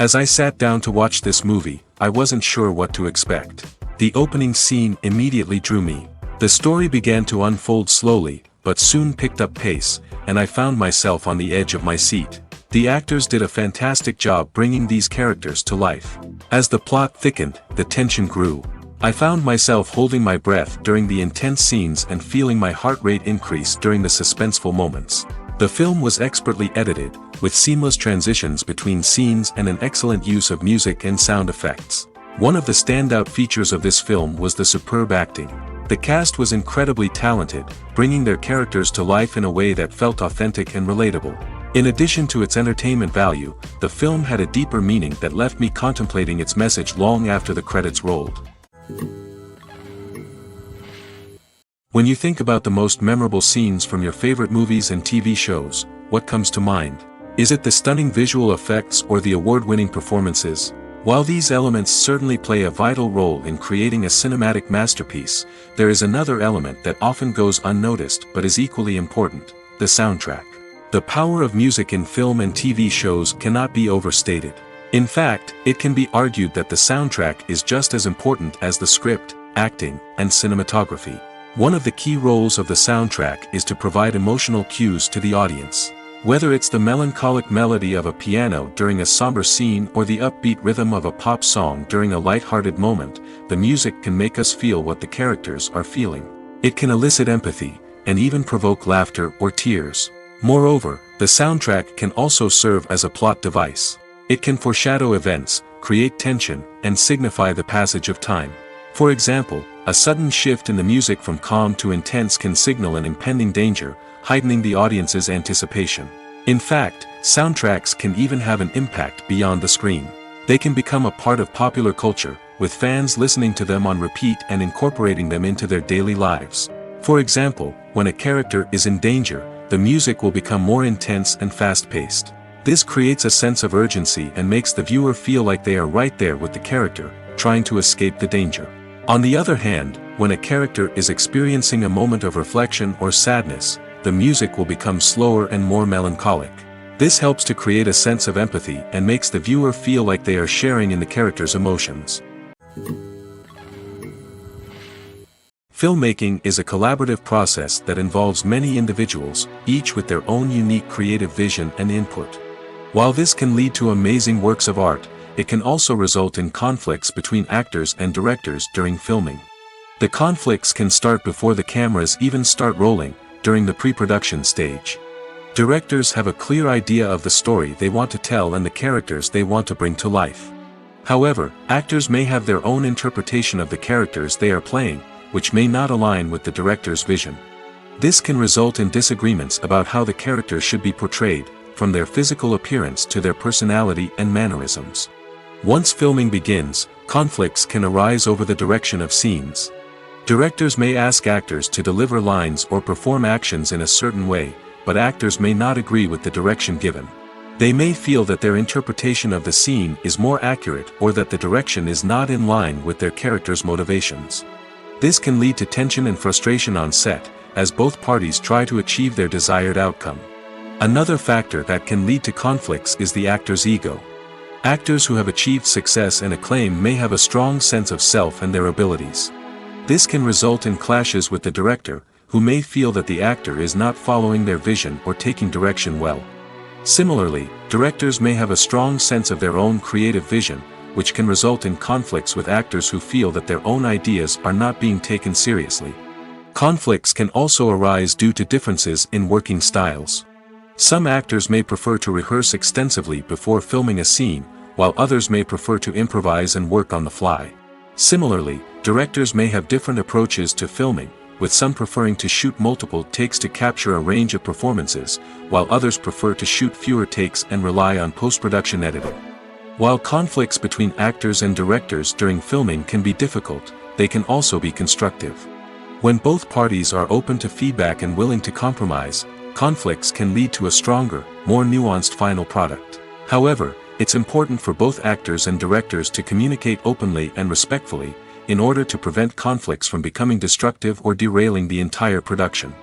As I sat down to watch this movie, I wasn't sure what to expect. The opening scene immediately drew me. The story began to unfold slowly, but soon picked up pace, and I found myself on the edge of my seat. The actors did a fantastic job bringing these characters to life. As the plot thickened, the tension grew. I found myself holding my breath during the intense scenes and feeling my heart rate increase during the suspenseful moments. The film was expertly edited, with seamless transitions between scenes and an excellent use of music and sound effects. One of the standout features of this film was the superb acting. The cast was incredibly talented, bringing their characters to life in a way that felt authentic and relatable. In addition to its entertainment value, the film had a deeper meaning that left me contemplating its message long after the credits rolled. When you think about the most memorable scenes from your favorite movies and TV shows, what comes to mind? Is it the stunning visual effects or the award-winning performances? While these elements certainly play a vital role in creating a cinematic masterpiece, there is another element that often goes unnoticed but is equally important: the soundtrack. The power of music in film and TV shows cannot be overstated. In fact, it can be argued that the soundtrack is just as important as the script, acting, and cinematography. One of the key roles of the soundtrack is to provide emotional cues to the audience. Whether it's the melancholic melody of a piano during a somber scene or the upbeat rhythm of a pop song during a light-hearted moment, the music can make us feel what the characters are feeling. It can elicit empathy, and even provoke laughter or tears. Moreover, the soundtrack can also serve as a plot device. It can foreshadow events, create tension, and signify the passage of time. For example, a sudden shift in the music from calm to intense can signal an impending danger, heightening the audience's anticipation. In fact, soundtracks can even have an impact beyond the screen. They can become a part of popular culture, with fans listening to them on repeat and incorporating them into their daily lives. For example, when a character is in danger, the music will become more intense and fast-paced. This creates a sense of urgency and makes the viewer feel like they are right there with the character, trying to escape the danger. On the other hand, when a character is experiencing a moment of reflection or sadness, the music will become slower and more melancholic. This helps to create a sense of empathy and makes the viewer feel like they are sharing in the character's emotions. Filmmaking is a collaborative process that involves many individuals, each with their own unique creative vision and input. While this can lead to amazing works of art, it can also result in conflicts between actors and directors during filming. The conflicts can start before the cameras even start rolling, during the pre-production stage. Directors have a clear idea of the story they want to tell and the characters they want to bring to life. However, actors may have their own interpretation of the characters they are playing, which may not align with the director's vision. This can result in disagreements about how the characters should be portrayed, from their physical appearance to their personality and mannerisms. Once filming begins, conflicts can arise over the direction of scenes. Directors may ask actors to deliver lines or perform actions in a certain way, but actors may not agree with the direction given. They may feel that their interpretation of the scene is more accurate or that the direction is not in line with their character's motivations. This can lead to tension and frustration on set, as both parties try to achieve their desired outcome. Another factor that can lead to conflicts is the actor's ego. Actors who have achieved success and acclaim may have a strong sense of self and their abilities. This can result in clashes with the director, who may feel that the actor is not following their vision or taking direction well. Similarly, directors may have a strong sense of their own creative vision, which can result in conflicts with actors who feel that their own ideas are not being taken seriously. Conflicts can also arise due to differences in working styles. Some actors may prefer to rehearse extensively before filming a scene, while others may prefer to improvise and work on the fly. Similarly, directors may have different approaches to filming, with some preferring to shoot multiple takes to capture a range of performances, while others prefer to shoot fewer takes and rely on post-production editing. While conflicts between actors and directors during filming can be difficult, they can also be constructive. When both parties are open to feedback and willing to compromise, conflicts can lead to a stronger, more nuanced final product. However, it's important for both actors and directors to communicate openly and respectfully, in order to prevent conflicts from becoming destructive or derailing the entire production.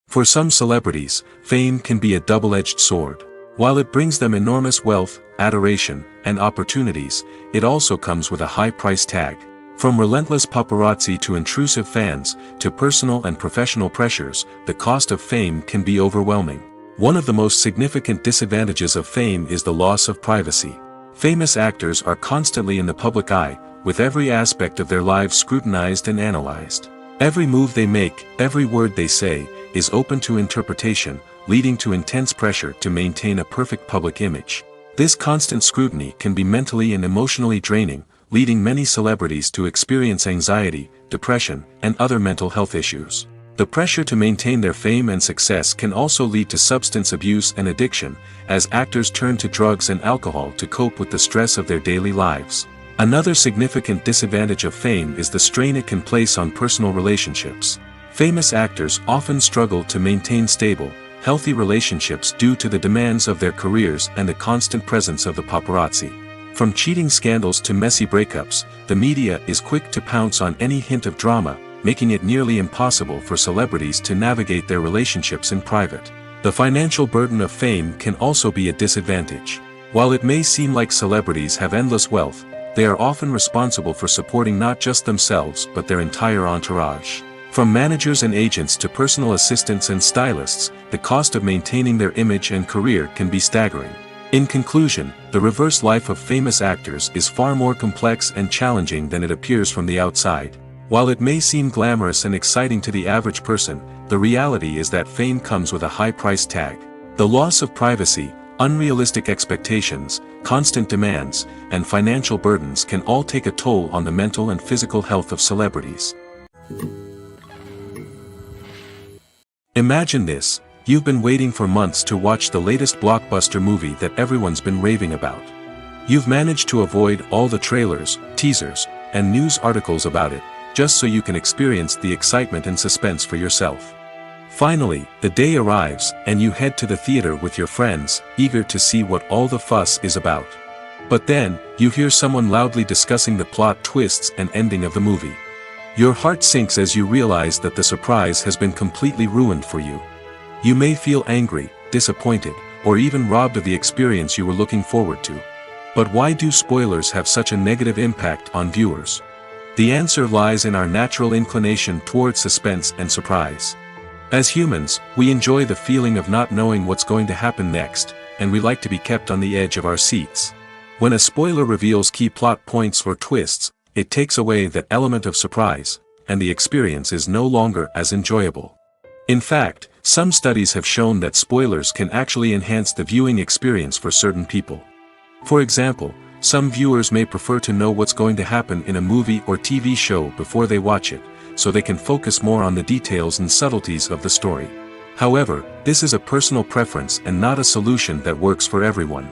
For some celebrities, fame can be a double-edged sword. While it brings them enormous wealth, adoration, and opportunities, it also comes with a high price tag. From relentless paparazzi to intrusive fans, to personal and professional pressures, the cost of fame can be overwhelming. One of the most significant disadvantages of fame is the loss of privacy. Famous actors are constantly in the public eye, with every aspect of their lives scrutinized and analyzed. Every move they make, every word they say, is open to interpretation, leading to intense pressure to maintain a perfect public image. This constant scrutiny can be mentally and emotionally draining, leading many celebrities to experience anxiety, depression, and other mental health issues. The pressure to maintain their fame and success can also lead to substance abuse and addiction, as actors turn to drugs and alcohol to cope with the stress of their daily lives. Another significant disadvantage of fame is the strain it can place on personal relationships. Famous actors often struggle to maintain stable, healthy relationships due to the demands of their careers and the constant presence of the paparazzi. From cheating scandals to messy breakups, the media is quick to pounce on any hint of drama, making it nearly impossible for celebrities to navigate their relationships in private. The financial burden of fame can also be a disadvantage. While it may seem like celebrities have endless wealth, they are often responsible for supporting not just themselves but their entire entourage. From managers and agents to personal assistants and stylists, the cost of maintaining their image and career can be staggering. In conclusion, the reverse life of famous actors is far more complex and challenging than it appears from the outside. While it may seem glamorous and exciting to the average person, the reality is that fame comes with a high price tag. The loss of privacy, unrealistic expectations, constant demands, and financial burdens can all take a toll on the mental and physical health of celebrities. Imagine this. You've been waiting for months to watch the latest blockbuster movie that everyone's been raving about. You've managed to avoid all the trailers, teasers, and news articles about it, just so you can experience the excitement and suspense for yourself. Finally, the day arrives, and you head to the theater with your friends, eager to see what all the fuss is about. But then, you hear someone loudly discussing the plot twists and ending of the movie. Your heart sinks as you realize that the surprise has been completely ruined for you. You may feel angry, disappointed, or even robbed of the experience you were looking forward to. But why do spoilers have such a negative impact on viewers? The answer lies in our natural inclination towards suspense and surprise. As humans, we enjoy the feeling of not knowing what's going to happen next, and we like to be kept on the edge of our seats. When a spoiler reveals key plot points or twists, it takes away that element of surprise, and the experience is no longer as enjoyable. In fact, some studies have shown that spoilers can actually enhance the viewing experience for certain people. For example, some viewers may prefer to know what's going to happen in a movie or TV show before they watch it, so they can focus more on the details and subtleties of the story. However, this is a personal preference and not a solution that works for everyone.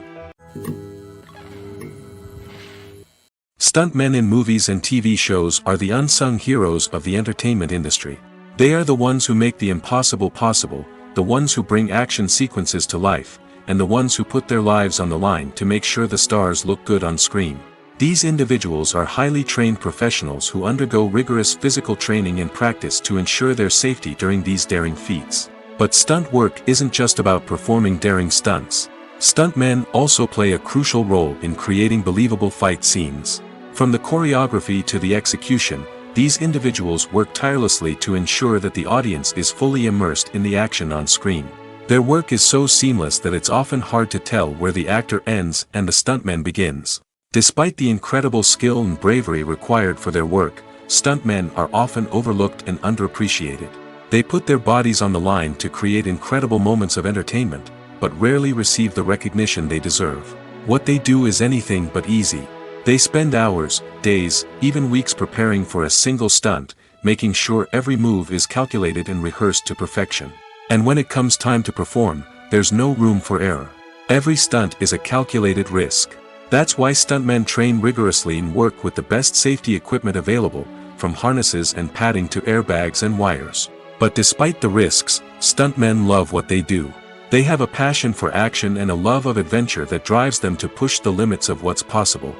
Stuntmen in movies and TV shows are the unsung heroes of the entertainment industry. They are the ones who make the impossible possible, the ones who bring action sequences to life, and the ones who put their lives on the line to make sure the stars look good on screen. These individuals are highly trained professionals who undergo rigorous physical training and practice to ensure their safety during these daring feats. But stunt work isn't just about performing daring stunts. Stuntmen also play a crucial role in creating believable fight scenes. From the choreography to the execution, these individuals work tirelessly to ensure that the audience is fully immersed in the action on screen. Their work is so seamless that it's often hard to tell where the actor ends and the stuntman begins. Despite the incredible skill and bravery required for their work, stuntmen are often overlooked and underappreciated. They put their bodies on the line to create incredible moments of entertainment, but rarely receive the recognition they deserve. What they do is anything but easy. They spend hours, days, even weeks preparing for a single stunt, making sure every move is calculated and rehearsed to perfection. And when it comes time to perform, there's no room for error. Every stunt is a calculated risk. That's why stuntmen train rigorously and work with the best safety equipment available, from harnesses and padding to airbags and wires. But despite the risks, stuntmen love what they do. They have a passion for action and a love of adventure that drives them to push the limits of what's possible.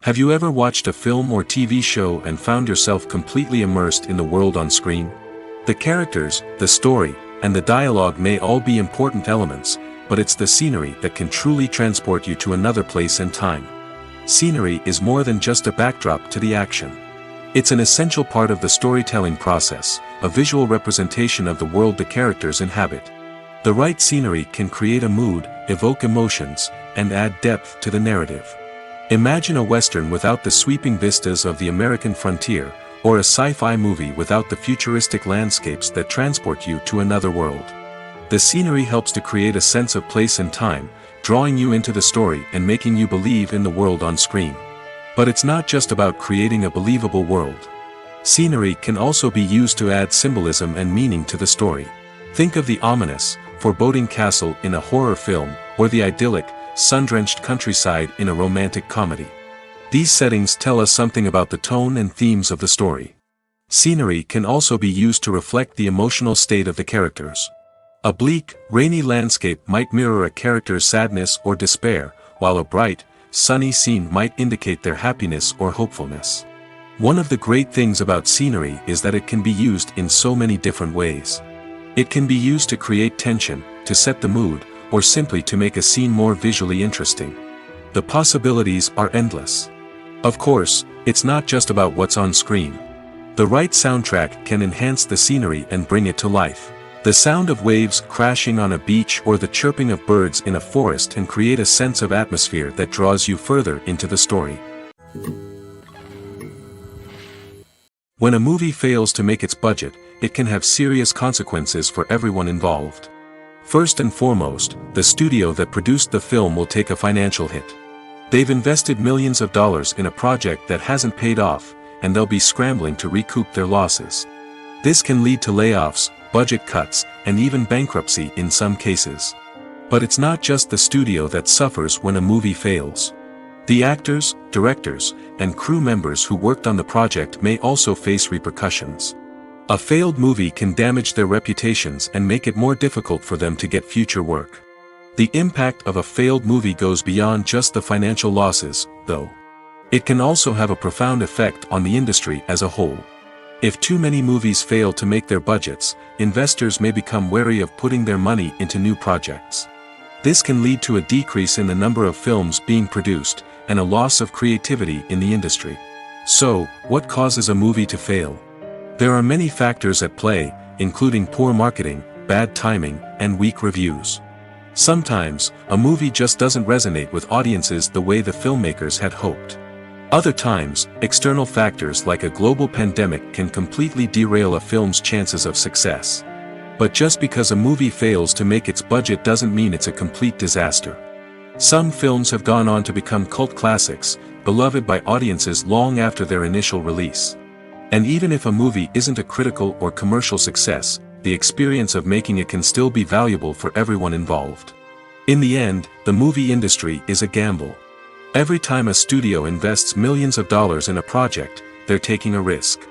Have you ever watched a film or TV show and found yourself completely immersed in the world on screen? The characters, the story, and the dialogue may all be important elements, but it's the scenery that can truly transport you to another place and time. Scenery is more than just a backdrop to the action. It's an essential part of the storytelling process, a visual representation of the world the characters inhabit. The right scenery can create a mood, evoke emotions, and add depth to the narrative. Imagine a Western without the sweeping vistas of the American frontier, or a sci-fi movie without the futuristic landscapes that transport you to another world. The scenery helps to create a sense of place and time, drawing you into the story and making you believe in the world on screen. But it's not just about creating a believable world. Scenery can also be used to add symbolism and meaning to the story. Think of the ominous, foreboding castle in a horror film, or the idyllic, sun-drenched countryside in a romantic comedy. These settings tell us something about the tone and themes of the story. Scenery can also be used to reflect the emotional state of the characters. A bleak, rainy landscape might mirror a character's sadness or despair, while a bright, sunny scene might indicate their happiness or hopefulness. One of the great things about scenery is that it can be used in so many different ways. It can be used to create tension, to set the mood, or simply to make a scene more visually interesting. The possibilities are endless. Of course, it's not just about what's on screen. The right soundtrack can enhance the scenery and bring it to life. The sound of waves crashing on a beach or the chirping of birds in a forest can create a sense of atmosphere that draws you further into the story. When a movie fails to make its budget, it can have serious consequences for everyone involved. First and foremost, the studio that produced the film will take a financial hit. They've invested millions of dollars in a project that hasn't paid off, and they'll be scrambling to recoup their losses. This can lead to layoffs, budget cuts, and even bankruptcy in some cases. But it's not just the studio that suffers when a movie fails. The actors, directors, and crew members who worked on the project may also face repercussions. A failed movie can damage their reputations and make it more difficult for them to get future work. The impact of a failed movie goes beyond just the financial losses, though. It can also have a profound effect on the industry as a whole. If too many movies fail to make their budgets, investors may become wary of putting their money into new projects. This can lead to a decrease in the number of films being produced, and a loss of creativity in the industry. So, what causes a movie to fail? There are many factors at play, including poor marketing, bad timing, and weak reviews. Sometimes, a movie just doesn't resonate with audiences the way the filmmakers had hoped. Other times, external factors like a global pandemic can completely derail a film's chances of success. But just because a movie fails to make its budget doesn't mean it's a complete disaster. Some films have gone on to become cult classics, beloved by audiences long after their initial release. And even if a movie isn't a critical or commercial success, the experience of making it can still be valuable for everyone involved. In the end, the movie industry is a gamble. Every time a studio invests millions of dollars in a project, they're taking a risk.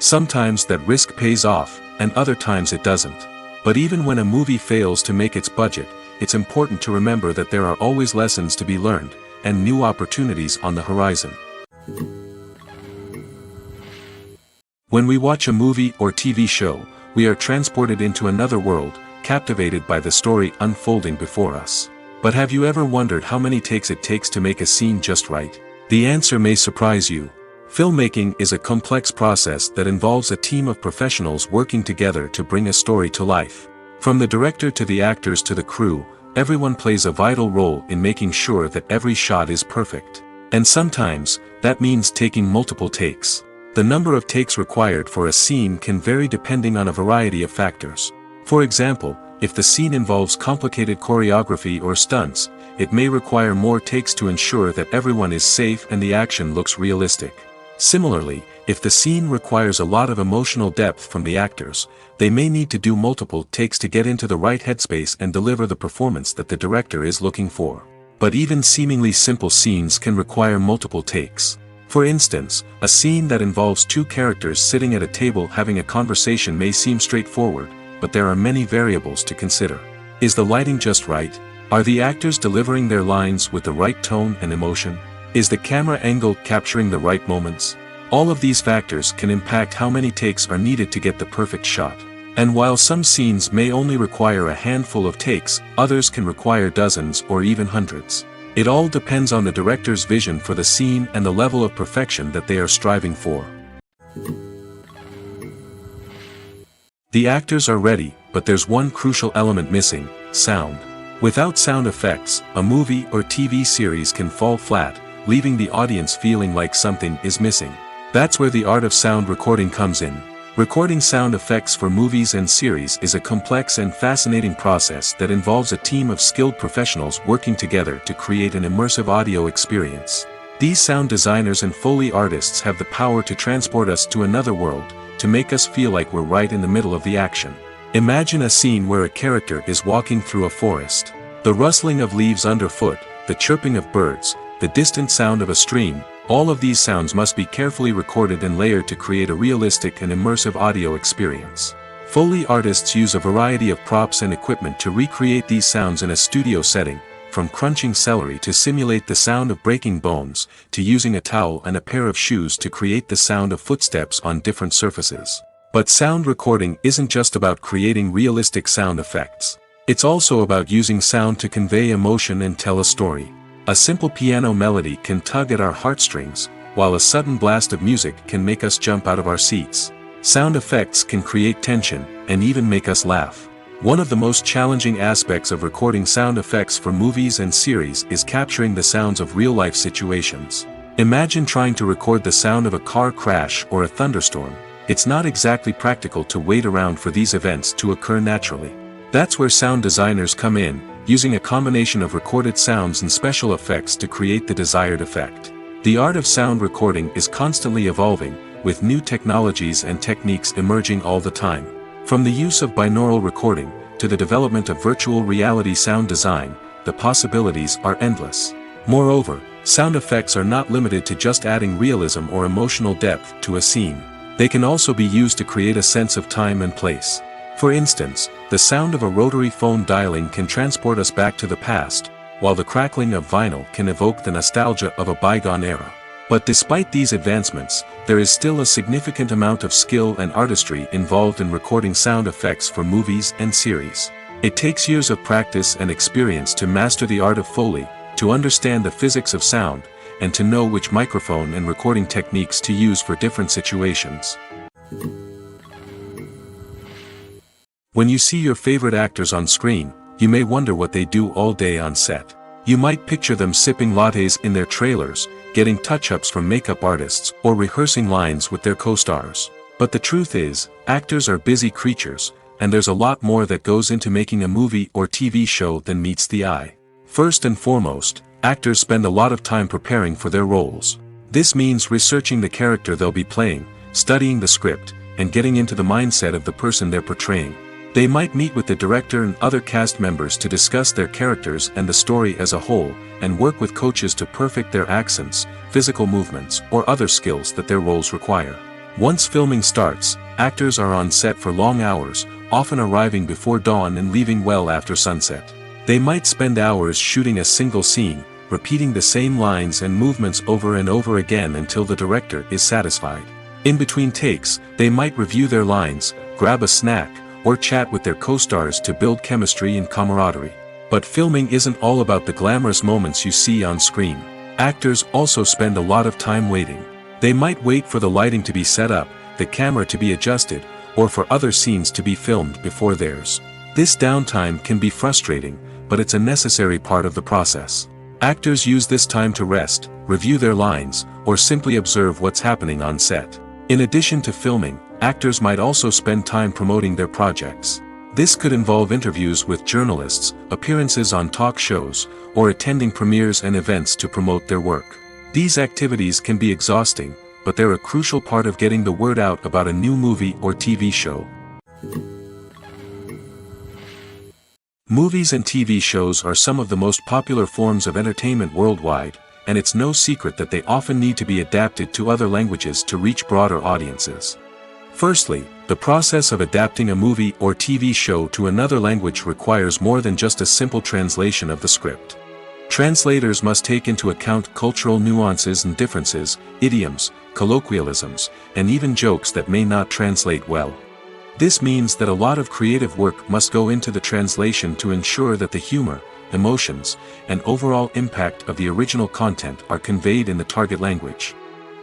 Sometimes that risk pays off, and other times it doesn't. But even when a movie fails to make its budget, it's important to remember that there are always lessons to be learned, and new opportunities on the horizon. When we watch a movie or TV show, we are transported into another world, captivated by the story unfolding before us. But have you ever wondered how many takes it takes to make a scene just right? The answer may surprise you. Filmmaking is a complex process that involves a team of professionals working together to bring a story to life. From the director to the actors to the crew, everyone plays a vital role in making sure that every shot is perfect. And sometimes, that means taking multiple takes. The number of takes required for a scene can vary depending on a variety of factors. For example, if the scene involves complicated choreography or stunts, it may require more takes to ensure that everyone is safe and the action looks realistic. Similarly, if the scene requires a lot of emotional depth from the actors, they may need to do multiple takes to get into the right headspace and deliver the performance that the director is looking for. But even seemingly simple scenes can require multiple takes. For instance, a scene that involves two characters sitting at a table having a conversation may seem straightforward, but there are many variables to consider. Is the lighting just right? Are the actors delivering their lines with the right tone and emotion? Is the camera angle capturing the right moments? All of these factors can impact how many takes are needed to get the perfect shot. And while some scenes may only require a handful of takes, others can require dozens or even hundreds. It all depends on the director's vision for the scene and the level of perfection that they are striving for. The actors are ready, but there's one crucial element missing: sound. Without sound effects, a movie or TV series can fall flat, leaving the audience feeling like something is missing. That's where the art of sound recording comes in. Recording sound effects for movies and series is a complex and fascinating process that involves a team of skilled professionals working together to create an immersive audio experience. These sound designers and Foley artists have the power to transport us to another world, to make us feel like we're right in the middle of the action. Imagine a scene where a character is walking through a forest. The rustling of leaves underfoot, the chirping of birds, the distant sound of a stream, all of these sounds must be carefully recorded and layered to create a realistic and immersive audio experience. Foley artists use a variety of props and equipment to recreate these sounds in a studio setting, from crunching celery to simulate the sound of breaking bones, to using a towel and a pair of shoes to create the sound of footsteps on different surfaces. But sound recording isn't just about creating realistic sound effects. It's also about using sound to convey emotion and tell a story. A simple piano melody can tug at our heartstrings, while a sudden blast of music can make us jump out of our seats. Sound effects can create tension, and even make us laugh. One of the most challenging aspects of recording sound effects for movies and series is capturing the sounds of real-life situations. Imagine trying to record the sound of a car crash or a thunderstorm. It's not exactly practical to wait around for these events to occur naturally. That's where sound designers come in, using a combination of recorded sounds and special effects to create the desired effect. The art of sound recording is constantly evolving, with new technologies and techniques emerging all the time. From the use of binaural recording, to the development of virtual reality sound design, the possibilities are endless. Moreover, sound effects are not limited to just adding realism or emotional depth to a scene. They can also be used to create a sense of time and place. For instance, the sound of a rotary phone dialing can transport us back to the past, while the crackling of vinyl can evoke the nostalgia of a bygone era. But despite these advancements, there is still a significant amount of skill and artistry involved in recording sound effects for movies and series. It takes years of practice and experience to master the art of Foley, to understand the physics of sound, and to know which microphone and recording techniques to use for different situations. When you see your favorite actors on screen, you may wonder what they do all day on set. You might picture them sipping lattes in their trailers, getting touch-ups from makeup artists, or rehearsing lines with their co-stars. But the truth is, actors are busy creatures, and there's a lot more that goes into making a movie or TV show than meets the eye. First and foremost, actors spend a lot of time preparing for their roles. This means researching the character they'll be playing, studying the script, and getting into the mindset of the person they're portraying. They might meet with the director and other cast members to discuss their characters and the story as a whole, and work with coaches to perfect their accents, physical movements, or other skills that their roles require. Once filming starts, actors are on set for long hours, often arriving before dawn and leaving well after sunset. They might spend hours shooting a single scene, repeating the same lines and movements over and over again until the director is satisfied. In between takes, they might review their lines, grab a snack, or chat with their co-stars to build chemistry and camaraderie. But filming isn't all about the glamorous moments you see on screen. Actors also spend a lot of time waiting. They might wait for the lighting to be set up, the camera to be adjusted, or for other scenes to be filmed before theirs. This downtime can be frustrating, but it's a necessary part of the process. Actors use this time to rest, review their lines, or simply observe what's happening on set. In addition to filming, actors might also spend time promoting their projects. This could involve interviews with journalists, appearances on talk shows, or attending premieres and events to promote their work. These activities can be exhausting, but they're a crucial part of getting the word out about a new movie or TV show. Movies and TV shows are some of the most popular forms of entertainment worldwide, and it's no secret that they often need to be adapted to other languages to reach broader audiences. Firstly, the process of adapting a movie or TV show to another language requires more than just a simple translation of the script. Translators must take into account cultural nuances and differences, idioms, colloquialisms, and even jokes that may not translate well. This means that a lot of creative work must go into the translation to ensure that the humor, emotions, and overall impact of the original content are conveyed in the target language.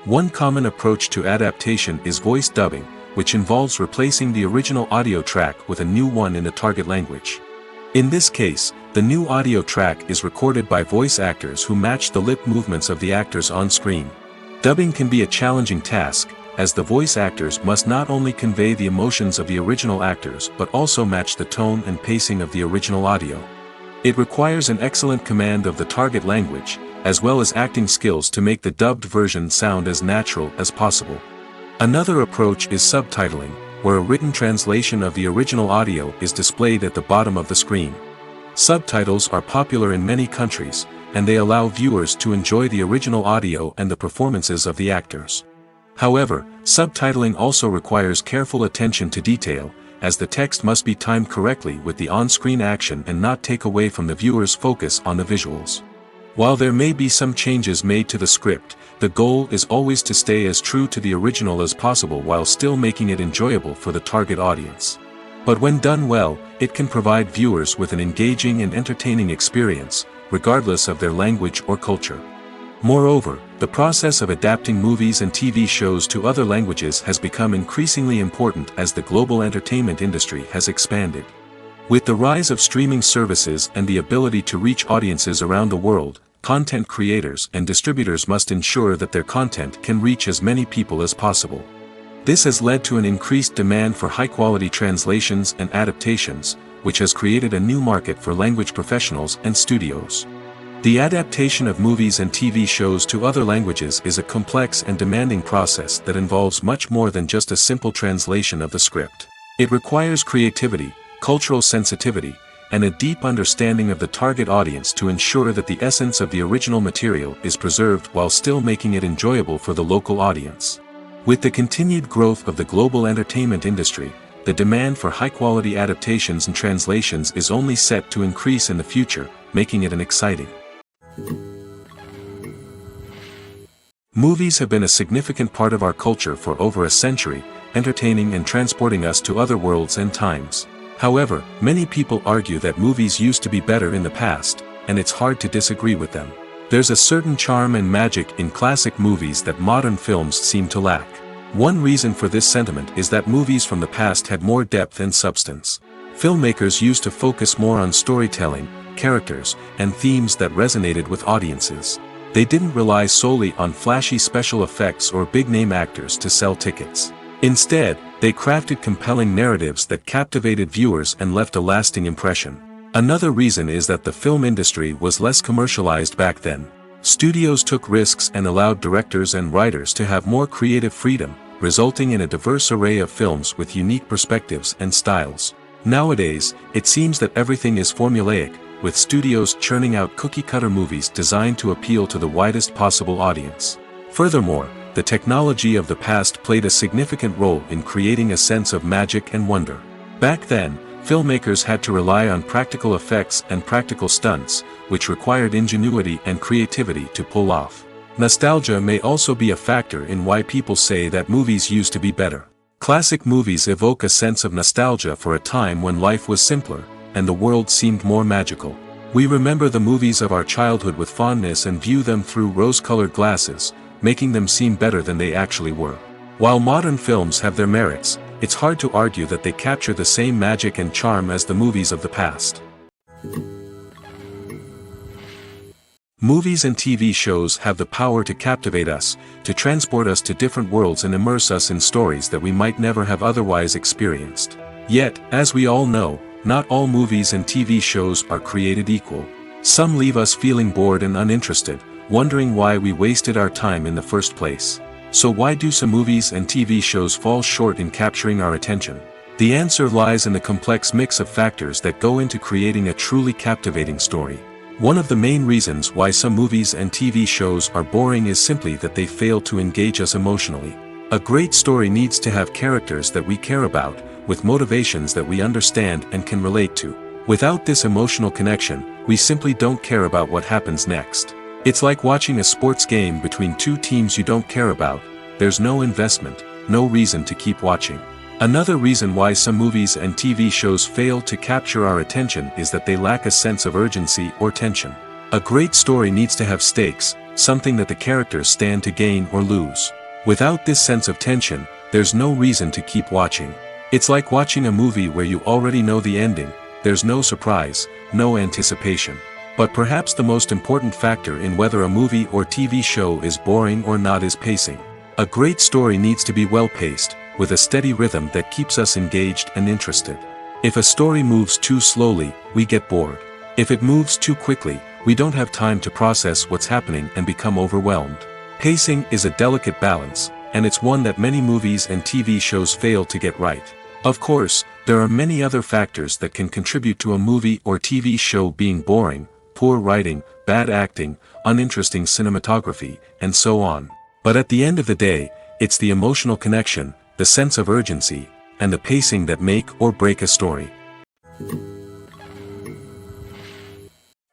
One common approach to adaptation is voice dubbing, which involves replacing the original audio track with a new one in the target language. In this case, the new audio track is recorded by voice actors who match the lip movements of the actors on screen. Dubbing can be a challenging task, as the voice actors must not only convey the emotions of the original actors but also match the tone and pacing of the original audio. It requires an excellent command of the target language, as well as acting skills to make the dubbed version sound as natural as possible. Another approach is subtitling, where a written translation of the original audio is displayed at the bottom of the screen. Subtitles are popular in many countries, and they allow viewers to enjoy the original audio and the performances of the actors. However, subtitling also requires careful attention to detail, as the text must be timed correctly with the on-screen action and not take away from the viewer's focus on the visuals. While there may be some changes made to the script, the goal is always to stay as true to the original as possible while still making it enjoyable for the target audience. But when done well, it can provide viewers with an engaging and entertaining experience, regardless of their language or culture. Moreover, the process of adapting movies and TV shows to other languages has become increasingly important as the global entertainment industry has expanded. With the rise of streaming services and the ability to reach audiences around the world, content creators and distributors must ensure that their content can reach as many people as possible. This has led to an increased demand for high-quality translations and adaptations, which has created a new market for language professionals and studios. The adaptation of movies and TV shows to other languages is a complex and demanding process that involves much more than just a simple translation of the script. It requires creativity, cultural sensitivity, and a deep understanding of the target audience to ensure that the essence of the original material is preserved while still making it enjoyable for the local audience. With the continued growth of the global entertainment industry, the demand for high-quality adaptations and translations is only set to increase in the future, making it an exciting. Movies have been a significant part of our culture for over a century, entertaining and transporting us to other worlds and times. However, many people argue that movies used to be better in the past, and it's hard to disagree with them. There's a certain charm and magic in classic movies that modern films seem to lack. One reason for this sentiment is that movies from the past had more depth and substance. Filmmakers used to focus more on storytelling, characters, and themes that resonated with audiences. They didn't rely solely on flashy special effects or big-name actors to sell tickets. Instead, they crafted compelling narratives that captivated viewers and left a lasting impression. Another reason is that the film industry was less commercialized back then. Studios took risks and allowed directors and writers to have more creative freedom, resulting in a diverse array of films with unique perspectives and styles. Nowadays, it seems that everything is formulaic, with studios churning out cookie-cutter movies designed to appeal to the widest possible audience. Furthermore, the technology of the past played a significant role in creating a sense of magic and wonder. Back then, filmmakers had to rely on practical effects and practical stunts, which required ingenuity and creativity to pull off. Nostalgia may also be a factor in why people say that movies used to be better. Classic movies evoke a sense of nostalgia for a time when life was simpler, and the world seemed more magical. We remember the movies of our childhood with fondness and view them through rose-colored glasses, making them seem better than they actually were. While modern films have their merits, it's hard to argue that they capture the same magic and charm as the movies of the past. Movies and TV shows have the power to captivate us, to transport us to different worlds and immerse us in stories that we might never have otherwise experienced. Yet, as we all know, not all movies and TV shows are created equal. Some leave us feeling bored and uninterested, wondering why we wasted our time in the first place. So why do some movies and TV shows fall short in capturing our attention? The answer lies in the complex mix of factors that go into creating a truly captivating story. One of the main reasons why some movies and TV shows are boring is simply that they fail to engage us emotionally. A great story needs to have characters that we care about, with motivations that we understand and can relate to. Without this emotional connection, we simply don't care about what happens next. It's like watching a sports game between two teams you don't care about. There's no investment, no reason to keep watching. Another reason why some movies and TV shows fail to capture our attention is that they lack a sense of urgency or tension. A great story needs to have stakes, something that the characters stand to gain or lose. Without this sense of tension, there's no reason to keep watching. It's like watching a movie where you already know the ending, there's no surprise, no anticipation. But perhaps the most important factor in whether a movie or TV show is boring or not is pacing. A great story needs to be well-paced, with a steady rhythm that keeps us engaged and interested. If a story moves too slowly, we get bored. If it moves too quickly, we don't have time to process what's happening and become overwhelmed. Pacing is a delicate balance, and it's one that many movies and TV shows fail to get right. Of course, there are many other factors that can contribute to a movie or TV show being boring: poor writing, bad acting, uninteresting cinematography, and so on. But at the end of the day, it's the emotional connection, the sense of urgency, and the pacing that make or break a story.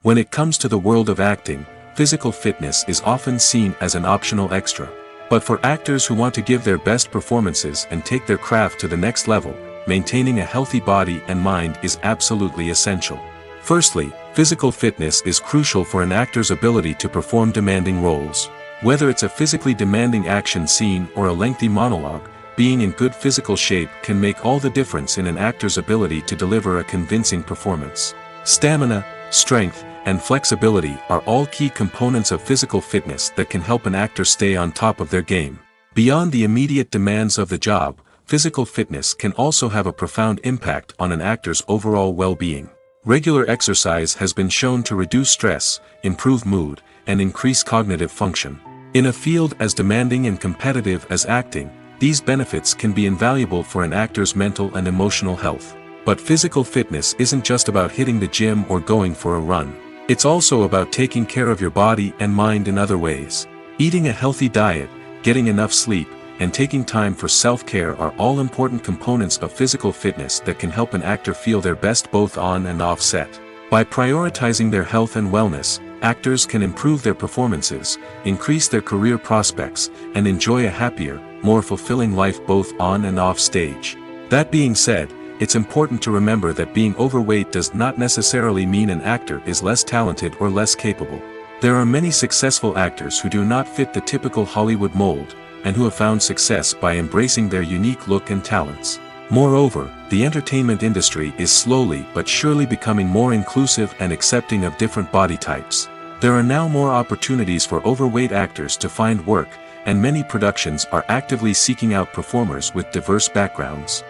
When it comes to the world of acting, physical fitness is often seen as an optional extra. But for actors who want to give their best performances and take their craft to the next level, maintaining a healthy body and mind is absolutely essential. Firstly, physical fitness is crucial for an actor's ability to perform demanding roles. Whether it's a physically demanding action scene or a lengthy monologue, being in good physical shape can make all the difference in an actor's ability to deliver a convincing performance. Stamina, strength, and flexibility are all key components of physical fitness that can help an actor stay on top of their game. Beyond the immediate demands of the job, physical fitness can also have a profound impact on an actor's overall well-being. Regular exercise has been shown to reduce stress, improve mood, and increase cognitive function. In a field as demanding and competitive as acting, these benefits can be invaluable for an actor's mental and emotional health. But physical fitness isn't just about hitting the gym or going for a run. It's also about taking care of your body and mind in other ways. Eating a healthy diet, getting enough sleep, and taking time for self-care are all important components of physical fitness that can help an actor feel their best both on and off set. By prioritizing their health and wellness, actors can improve their performances, increase their career prospects, and enjoy a happier, more fulfilling life both on and off stage. That being said, it's important to remember that being overweight does not necessarily mean an actor is less talented or less capable. There are many successful actors who do not fit the typical Hollywood mold, and who have found success by embracing their unique look and talents. Moreover, the entertainment industry is slowly but surely becoming more inclusive and accepting of different body types. There are now more opportunities for overweight actors to find work, and many productions are actively seeking out performers with diverse backgrounds.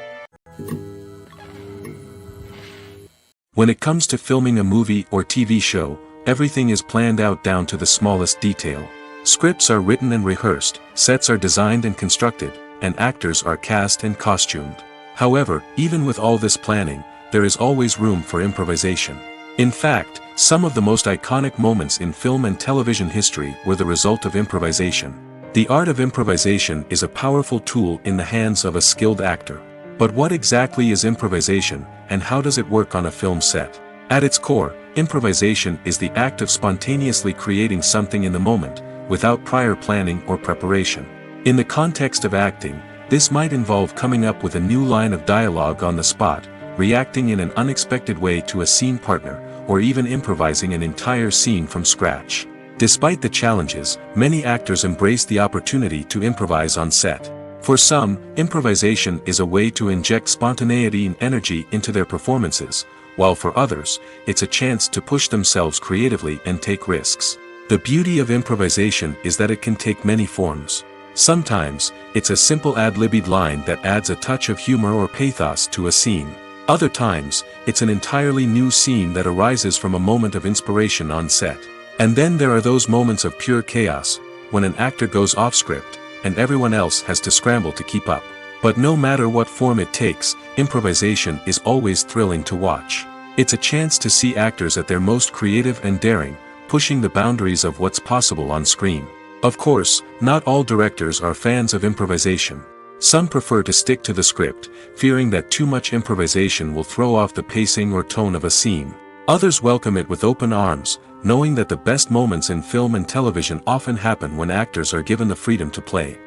When it comes to filming a movie or TV show, everything is planned out down to the smallest detail. Scripts are written and rehearsed, sets are designed and constructed, and actors are cast and costumed. However, even with all this planning, there is always room for improvisation. In fact, some of the most iconic moments in film and television history were the result of improvisation. The art of improvisation is a powerful tool in the hands of a skilled actor. But what exactly is improvisation, and how does it work on a film set? At its core, improvisation is the act of spontaneously creating something in the moment, without prior planning or preparation. In the context of acting, this might involve coming up with a new line of dialogue on the spot, reacting in an unexpected way to a scene partner, or even improvising an entire scene from scratch. Despite the challenges, many actors embrace the opportunity to improvise on set. For some, improvisation is a way to inject spontaneity and energy into their performances, while for others, it's a chance to push themselves creatively and take risks. The beauty of improvisation is that it can take many forms. Sometimes, it's a simple ad-libbed line that adds a touch of humor or pathos to a scene. Other times, it's an entirely new scene that arises from a moment of inspiration on set. And then there are those moments of pure chaos, when an actor goes off script, and everyone else has to scramble to keep up. But no matter what form it takes, improvisation is always thrilling to watch. It's a chance to see actors at their most creative and daring, pushing the boundaries of what's possible on screen. Of course, not all directors are fans of improvisation. Some prefer to stick to the script, fearing that too much improvisation will throw off the pacing or tone of a scene. Others welcome it with open arms, knowing that the best moments in film and television often happen when actors are given the freedom to play.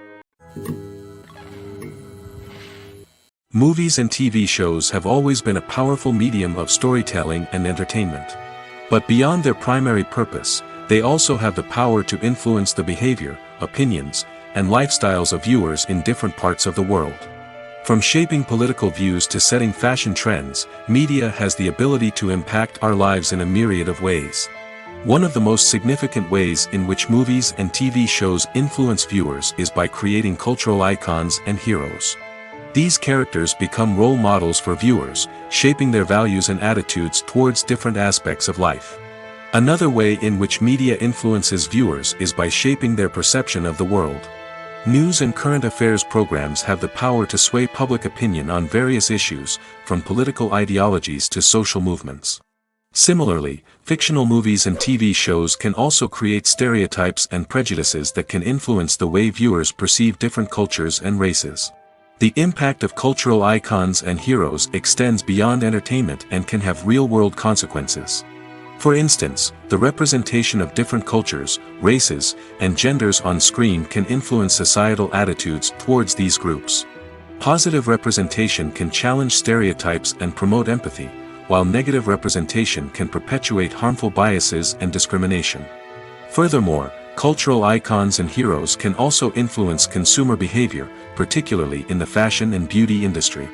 Movies and TV shows have always been a powerful medium of storytelling and entertainment. But beyond their primary purpose, they also have the power to influence the behavior, opinions, and lifestyles of viewers in different parts of the world. From shaping political views to setting fashion trends, media has the ability to impact our lives in a myriad of ways. One of the most significant ways in which movies and TV shows influence viewers is by creating cultural icons and heroes. These characters become role models for viewers, shaping their values and attitudes towards different aspects of life. Another way in which media influences viewers is by shaping their perception of the world. News and current affairs programs have the power to sway public opinion on various issues, from political ideologies to social movements. Similarly, fictional movies and TV shows can also create stereotypes and prejudices that can influence the way viewers perceive different cultures and races. The impact of cultural icons and heroes extends beyond entertainment and can have real-world consequences. For instance, the representation of different cultures, races, and genders on screen can influence societal attitudes towards these groups. Positive representation can challenge stereotypes and promote empathy, while negative representation can perpetuate harmful biases and discrimination. Furthermore, cultural icons and heroes can also influence consumer behavior, particularly in the fashion and beauty industry.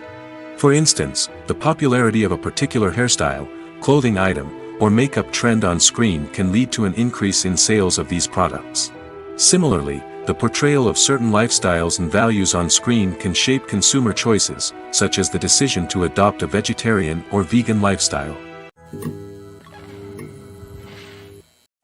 For instance, the popularity of a particular hairstyle, clothing item, or makeup trend on screen can lead to an increase in sales of these products. Similarly, the portrayal of certain lifestyles and values on screen can shape consumer choices, such as the decision to adopt a vegetarian or vegan lifestyle.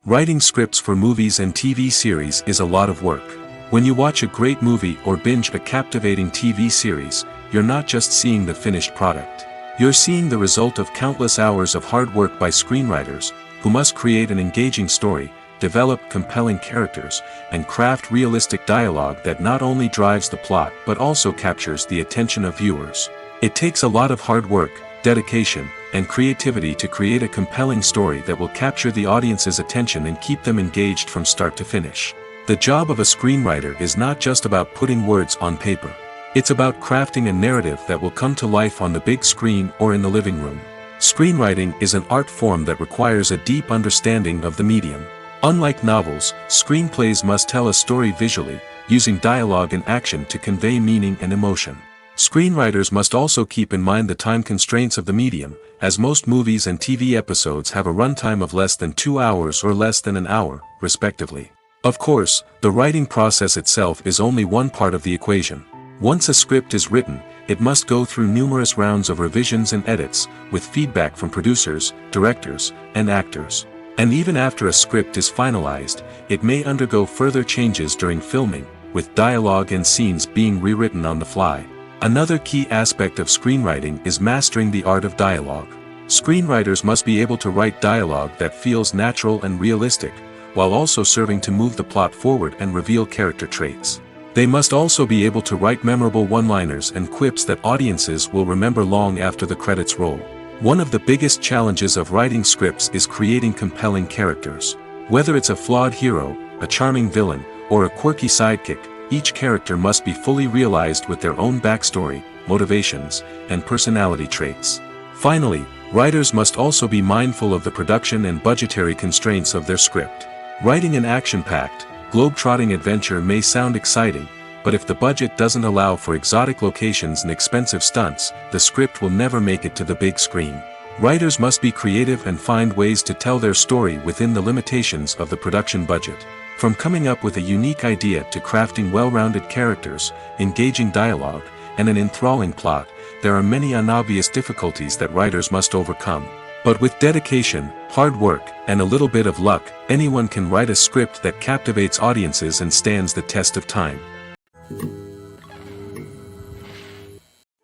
Writing scripts for movies and TV series is a lot of work. When you watch a great movie or binge a captivating TV series, you're not just seeing the finished product. You're seeing the result of countless hours of hard work by screenwriters, who must create an engaging story, develop compelling characters, and craft realistic dialogue that not only drives the plot but also captures the attention of viewers. It takes a lot of hard work, dedication, and creativity to create a compelling story that will capture the audience's attention and keep them engaged from start to finish. The job of a screenwriter is not just about putting words on paper. It's about crafting a narrative that will come to life on the big screen or in the living room. Screenwriting is an art form that requires a deep understanding of the medium. Unlike novels, screenplays must tell a story visually, using dialogue and action to convey meaning and emotion. Screenwriters must also keep in mind the time constraints of the medium, as most movies and TV episodes have a runtime of less than 2 hours or less than an hour, respectively. Of course, the writing process itself is only one part of the equation. Once a script is written, it must go through numerous rounds of revisions and edits, with feedback from producers, directors, and actors. And even after a script is finalized, it may undergo further changes during filming, with dialogue and scenes being rewritten on the fly. Another key aspect of screenwriting is mastering the art of dialogue. Screenwriters must be able to write dialogue that feels natural and realistic, while also serving to move the plot forward and reveal character traits. They must also be able to write memorable one-liners and quips that audiences will remember long after the credits roll. One of the biggest challenges of writing scripts is creating compelling characters. Whether it's a flawed hero, a charming villain, or a quirky sidekick, each character must be fully realized with their own backstory, motivations, and personality traits. Finally, writers must also be mindful of the production and budgetary constraints of their script. Writing an action-packed, globe-trotting adventure may sound exciting, but if the budget doesn't allow for exotic locations and expensive stunts, the script will never make it to the big screen. Writers must be creative and find ways to tell their story within the limitations of the production budget. From coming up with a unique idea to crafting well-rounded characters, engaging dialogue, and an enthralling plot, there are many unobvious difficulties that writers must overcome. But with dedication, hard work, and a little bit of luck, anyone can write a script that captivates audiences and stands the test of time.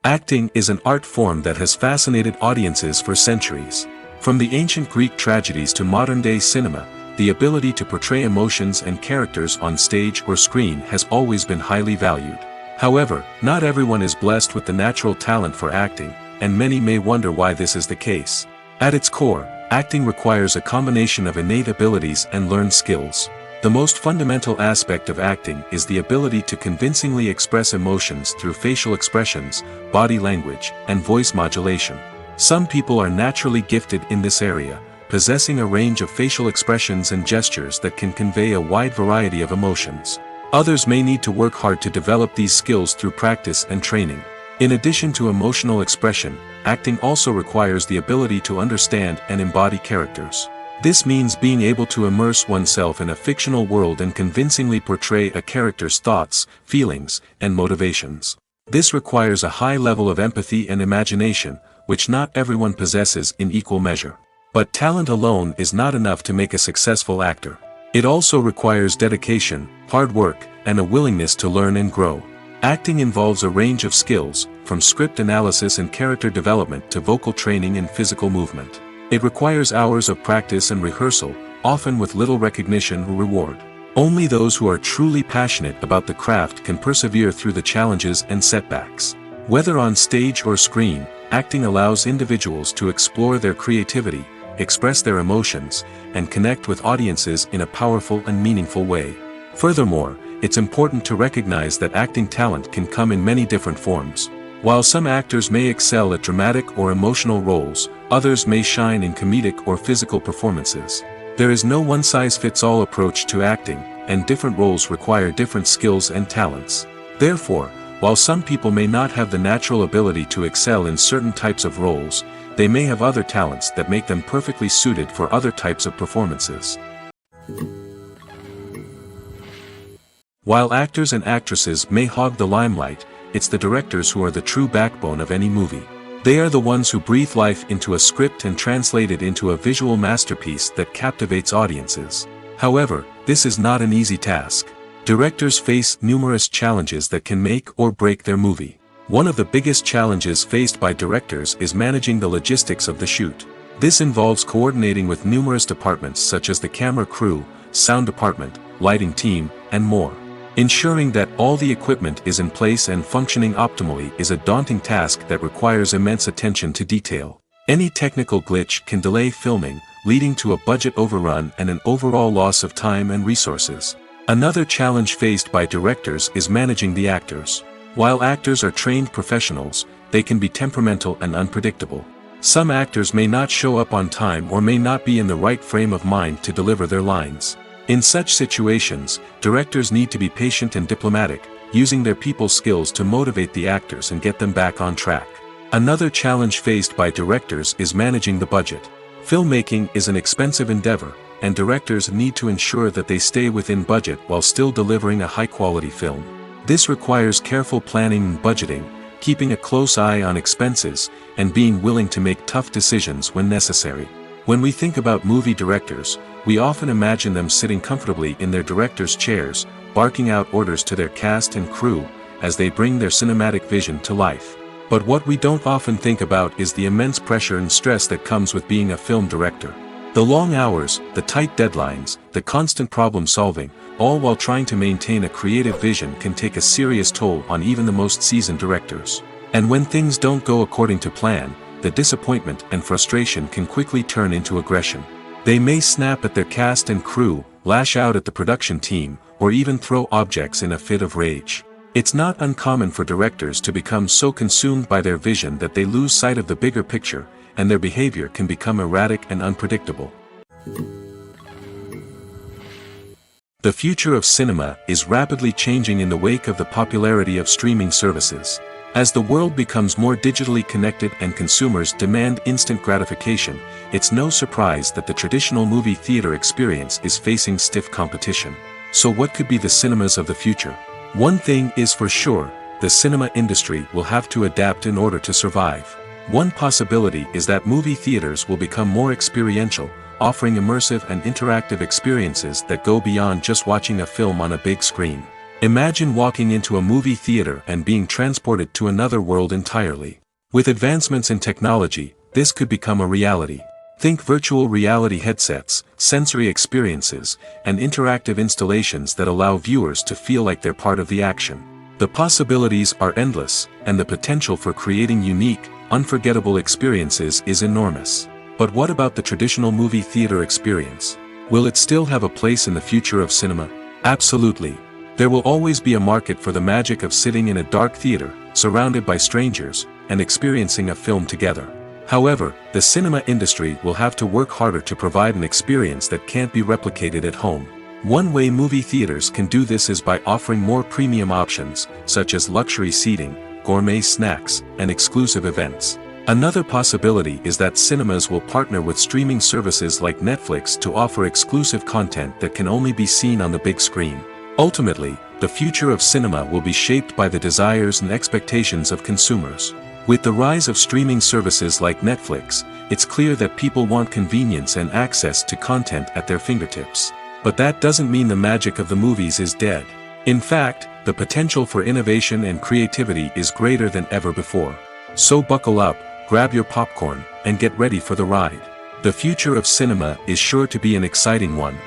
Acting is an art form that has fascinated audiences for centuries. From the ancient Greek tragedies to modern-day cinema, the ability to portray emotions and characters on stage or screen has always been highly valued. However, not everyone is blessed with the natural talent for acting, and many may wonder why this is the case. At its core, acting requires a combination of innate abilities and learned skills. The most fundamental aspect of acting is the ability to convincingly express emotions through facial expressions, body language, and voice modulation. Some people are naturally gifted in this area, possessing a range of facial expressions and gestures that can convey a wide variety of emotions. Others may need to work hard to develop these skills through practice and training. In addition to emotional expression, acting also requires the ability to understand and embody characters. This means being able to immerse oneself in a fictional world and convincingly portray a character's thoughts, feelings, and motivations. This requires a high level of empathy and imagination, which not everyone possesses in equal measure. But talent alone is not enough to make a successful actor. It also requires dedication, hard work, and a willingness to learn and grow. Acting involves a range of skills, from script analysis and character development to vocal training and physical movement. It requires hours of practice and rehearsal, often with little recognition or reward. Only those who are truly passionate about the craft can persevere through the challenges and setbacks. Whether on stage or screen, acting allows individuals to explore their creativity, express their emotions, and connect with audiences in a powerful and meaningful way. Furthermore, it's important to recognize that acting talent can come in many different forms. While some actors may excel at dramatic or emotional roles, others may shine in comedic or physical performances. There is no one-size-fits-all approach to acting, and different roles require different skills and talents. Therefore, while some people may not have the natural ability to excel in certain types of roles, they may have other talents that make them perfectly suited for other types of performances. While actors and actresses may hog the limelight, it's the directors who are the true backbone of any movie. They are the ones who breathe life into a script and translate it into a visual masterpiece that captivates audiences. However, this is not an easy task. Directors face numerous challenges that can make or break their movie. One of the biggest challenges faced by directors is managing the logistics of the shoot. This involves coordinating with numerous departments such as the camera crew, sound department, lighting team, and more. Ensuring that all the equipment is in place and functioning optimally is a daunting task that requires immense attention to detail. Any technical glitch can delay filming, leading to a budget overrun and an overall loss of time and resources. Another challenge faced by directors is managing the actors. While actors are trained professionals, they can be temperamental and unpredictable. Some actors may not show up on time or may not be in the right frame of mind to deliver their lines. In such situations, directors need to be patient and diplomatic, using their people skills to motivate the actors and get them back on track. Another challenge faced by directors is managing the budget. Filmmaking is an expensive endeavor, and directors need to ensure that they stay within budget while still delivering a high-quality film. This requires careful planning and budgeting, keeping a close eye on expenses, and being willing to make tough decisions when necessary. When we think about movie directors, we often imagine them sitting comfortably in their director's chairs, barking out orders to their cast and crew, as they bring their cinematic vision to life. But what we don't often think about is the immense pressure and stress that comes with being a film director. The long hours, the tight deadlines, the constant problem solving, all while trying to maintain a creative vision can take a serious toll on even the most seasoned directors. And when things don't go according to plan, the disappointment and frustration can quickly turn into aggression. They may snap at their cast and crew, lash out at the production team, or even throw objects in a fit of rage. It's not uncommon for directors to become so consumed by their vision that they lose sight of the bigger picture, and their behavior can become erratic and unpredictable. The future of cinema is rapidly changing in the wake of the popularity of streaming services. As the world becomes more digitally connected and consumers demand instant gratification, it's no surprise that the traditional movie theater experience is facing stiff competition. So what could be the cinemas of the future? One thing is for sure, the cinema industry will have to adapt in order to survive. One possibility is that movie theaters will become more experiential, offering immersive and interactive experiences that go beyond just watching a film on a big screen. Imagine walking into a movie theater and being transported to another world entirely. With advancements in technology, this could become a reality. Think virtual reality headsets, sensory experiences, and interactive installations that allow viewers to feel like they're part of the action. The possibilities are endless, and the potential for creating unique, unforgettable experiences is enormous. But what about the traditional movie theater experience? Will it still have a place in the future of cinema? Absolutely. There will always be a market for the magic of sitting in a dark theater, surrounded by strangers, and experiencing a film together. However, the cinema industry will have to work harder to provide an experience that can't be replicated at home. One way movie theaters can do this is by offering more premium options, such as luxury seating, gourmet snacks, and exclusive events. Another possibility is that cinemas will partner with streaming services like Netflix to offer exclusive content that can only be seen on the big screen. Ultimately, the future of cinema will be shaped by the desires and expectations of consumers. With the rise of streaming services like Netflix, it's clear that people want convenience and access to content at their fingertips. But that doesn't mean the magic of the movies is dead. In fact, the potential for innovation and creativity is greater than ever before. So buckle up, grab your popcorn, and get ready for the ride. The future of cinema is sure to be an exciting one.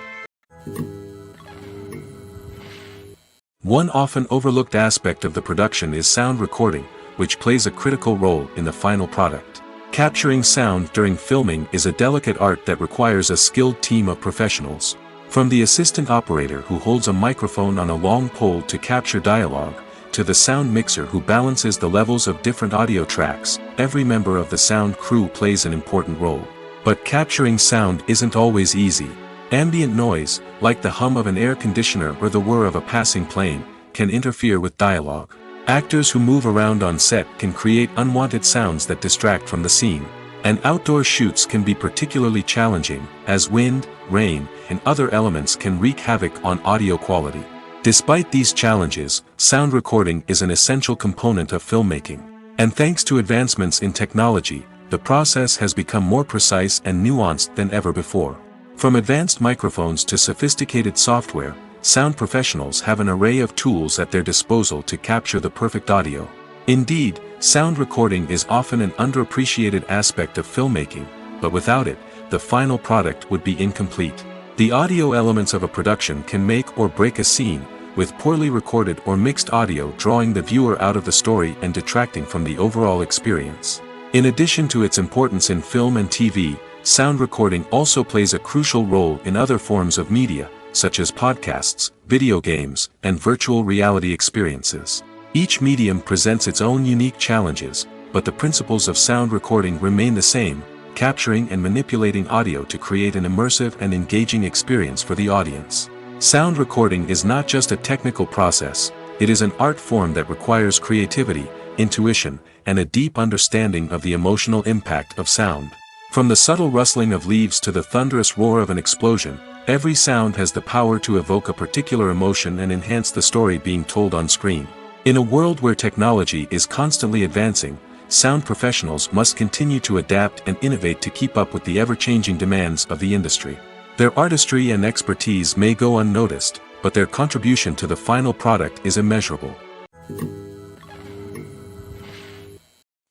One often overlooked aspect of the production is sound recording, which plays a critical role in the final product. Capturing sound during filming is a delicate art that requires a skilled team of professionals. From the assistant operator who holds a microphone on a long pole to capture dialogue, to the sound mixer who balances the levels of different audio tracks, every member of the sound crew plays an important role. But capturing sound isn't always easy. Ambient noise, like the hum of an air conditioner or the whir of a passing plane, can interfere with dialogue. Actors who move around on set can create unwanted sounds that distract from the scene. And outdoor shoots can be particularly challenging, as wind, rain, and other elements can wreak havoc on audio quality. Despite these challenges, sound recording is an essential component of filmmaking. And thanks to advancements in technology, the process has become more precise and nuanced than ever before. From advanced microphones to sophisticated software, sound professionals have an array of tools at their disposal to capture the perfect audio. Indeed, sound recording is often an underappreciated aspect of filmmaking, but without it, the final product would be incomplete. The audio elements of a production can make or break a scene, with poorly recorded or mixed audio drawing the viewer out of the story and detracting from the overall experience. In addition to its importance in film and TV, sound recording also plays a crucial role in other forms of media, such as podcasts, video games, and virtual reality experiences. Each medium presents its own unique challenges, but the principles of sound recording remain the same, capturing and manipulating audio to create an immersive and engaging experience for the audience. Sound recording is not just a technical process, it is an art form that requires creativity, intuition, and a deep understanding of the emotional impact of sound. From the subtle rustling of leaves to the thunderous roar of an explosion, every sound has the power to evoke a particular emotion and enhance the story being told on screen. In a world where technology is constantly advancing, sound professionals must continue to adapt and innovate to keep up with the ever-changing demands of the industry. Their artistry and expertise may go unnoticed, but their contribution to the final product is immeasurable.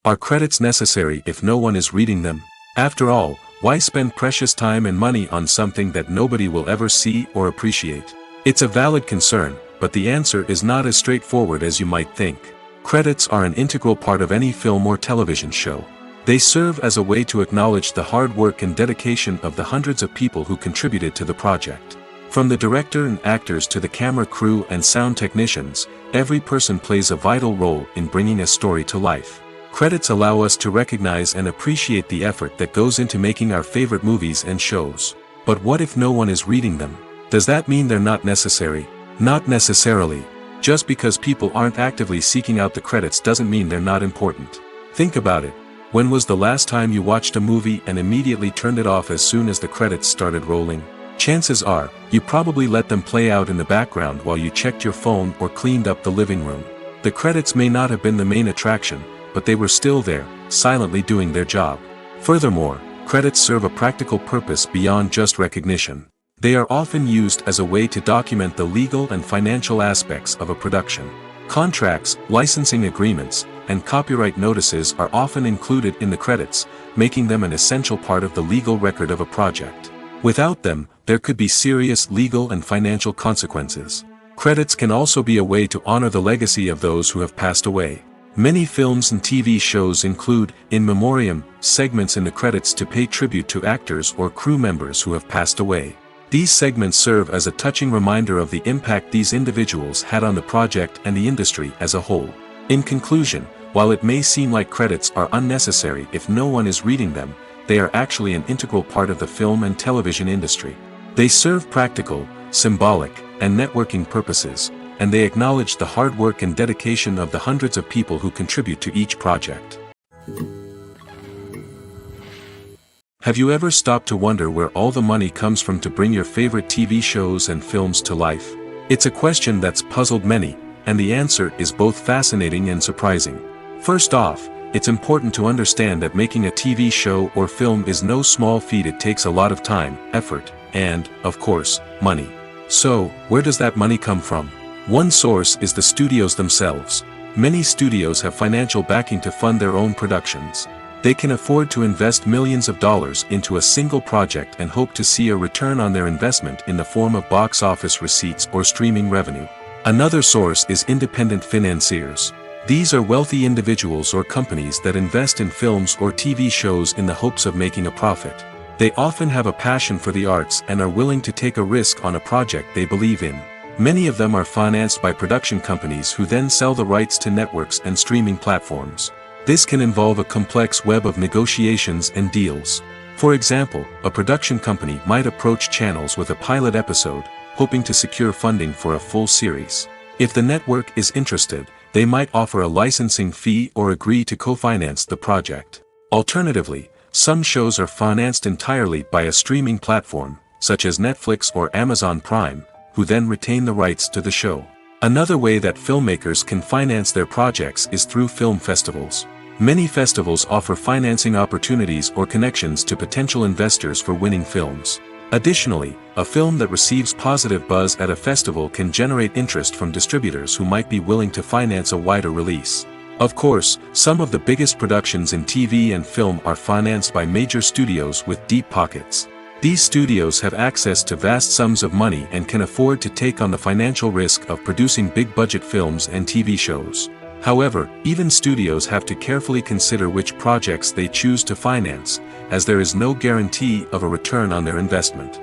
Are credits necessary if no one is reading them? After all, why spend precious time and money on something that nobody will ever see or appreciate? It's a valid concern, but the answer is not as straightforward as you might think. Credits are an integral part of any film or television show. They serve as a way to acknowledge the hard work and dedication of the hundreds of people who contributed to the project. From the director and actors to the camera crew and sound technicians, every person plays a vital role in bringing a story to life. Credits allow us to recognize and appreciate the effort that goes into making our favorite movies and shows. But what if no one is reading them? Does that mean they're not necessary? Not necessarily. Just because people aren't actively seeking out the credits doesn't mean they're not important. Think about it. When was the last time you watched a movie and immediately turned it off as soon as the credits started rolling? Chances are, you probably let them play out in the background while you checked your phone or cleaned up the living room. The credits may not have been the main attraction, but they were still there, silently doing their job. Furthermore, credits serve a practical purpose beyond just recognition. They are often used as a way to document the legal and financial aspects of a production. Contracts, licensing agreements, and copyright notices are often included in the credits, making them an essential part of the legal record of a project. Without them, there could be serious legal and financial consequences. Credits can also be a way to honor the legacy of those who have passed away. Many films and TV shows include, in memoriam, segments in the credits to pay tribute to actors or crew members who have passed away. These segments serve as a touching reminder of the impact these individuals had on the project and the industry as a whole. In conclusion, while it may seem like credits are unnecessary if no one is reading them, they are actually an integral part of the film and television industry. They serve practical, symbolic, and networking purposes, and they acknowledge the hard work and dedication of the hundreds of people who contribute to each project. Have you ever stopped to wonder where all the money comes from to bring your favorite TV shows and films to life? It's a question that's puzzled many, and the answer is both fascinating and surprising. First off, it's important to understand that making a TV show or film is no small feat. It takes a lot of time, effort, and, of course, money. So, where does that money come from? One source is the studios themselves. Many studios have financial backing to fund their own productions. They can afford to invest millions of dollars into a single project and hope to see a return on their investment in the form of box office receipts or streaming revenue. Another source is independent financiers. These are wealthy individuals or companies that invest in films or TV shows in the hopes of making a profit. They often have a passion for the arts and are willing to take a risk on a project they believe in. Many of them are financed by production companies who then sell the rights to networks and streaming platforms. This can involve a complex web of negotiations and deals. For example, a production company might approach channels with a pilot episode, hoping to secure funding for a full series. If the network is interested, they might offer a licensing fee or agree to co-finance the project. Alternatively, some shows are financed entirely by a streaming platform, such as Netflix or Amazon Prime, who then retain the rights to the show. Another way that filmmakers can finance their projects is through film festivals. Many festivals offer financing opportunities or connections to potential investors for winning films. Additionally, a film that receives positive buzz at a festival can generate interest from distributors who might be willing to finance a wider release. Of course, some of the biggest productions in TV and film are financed by major studios with deep pockets. These studios have access to vast sums of money and can afford to take on the financial risk of producing big-budget films and TV shows. However, even studios have to carefully consider which projects they choose to finance, as there is no guarantee of a return on their investment.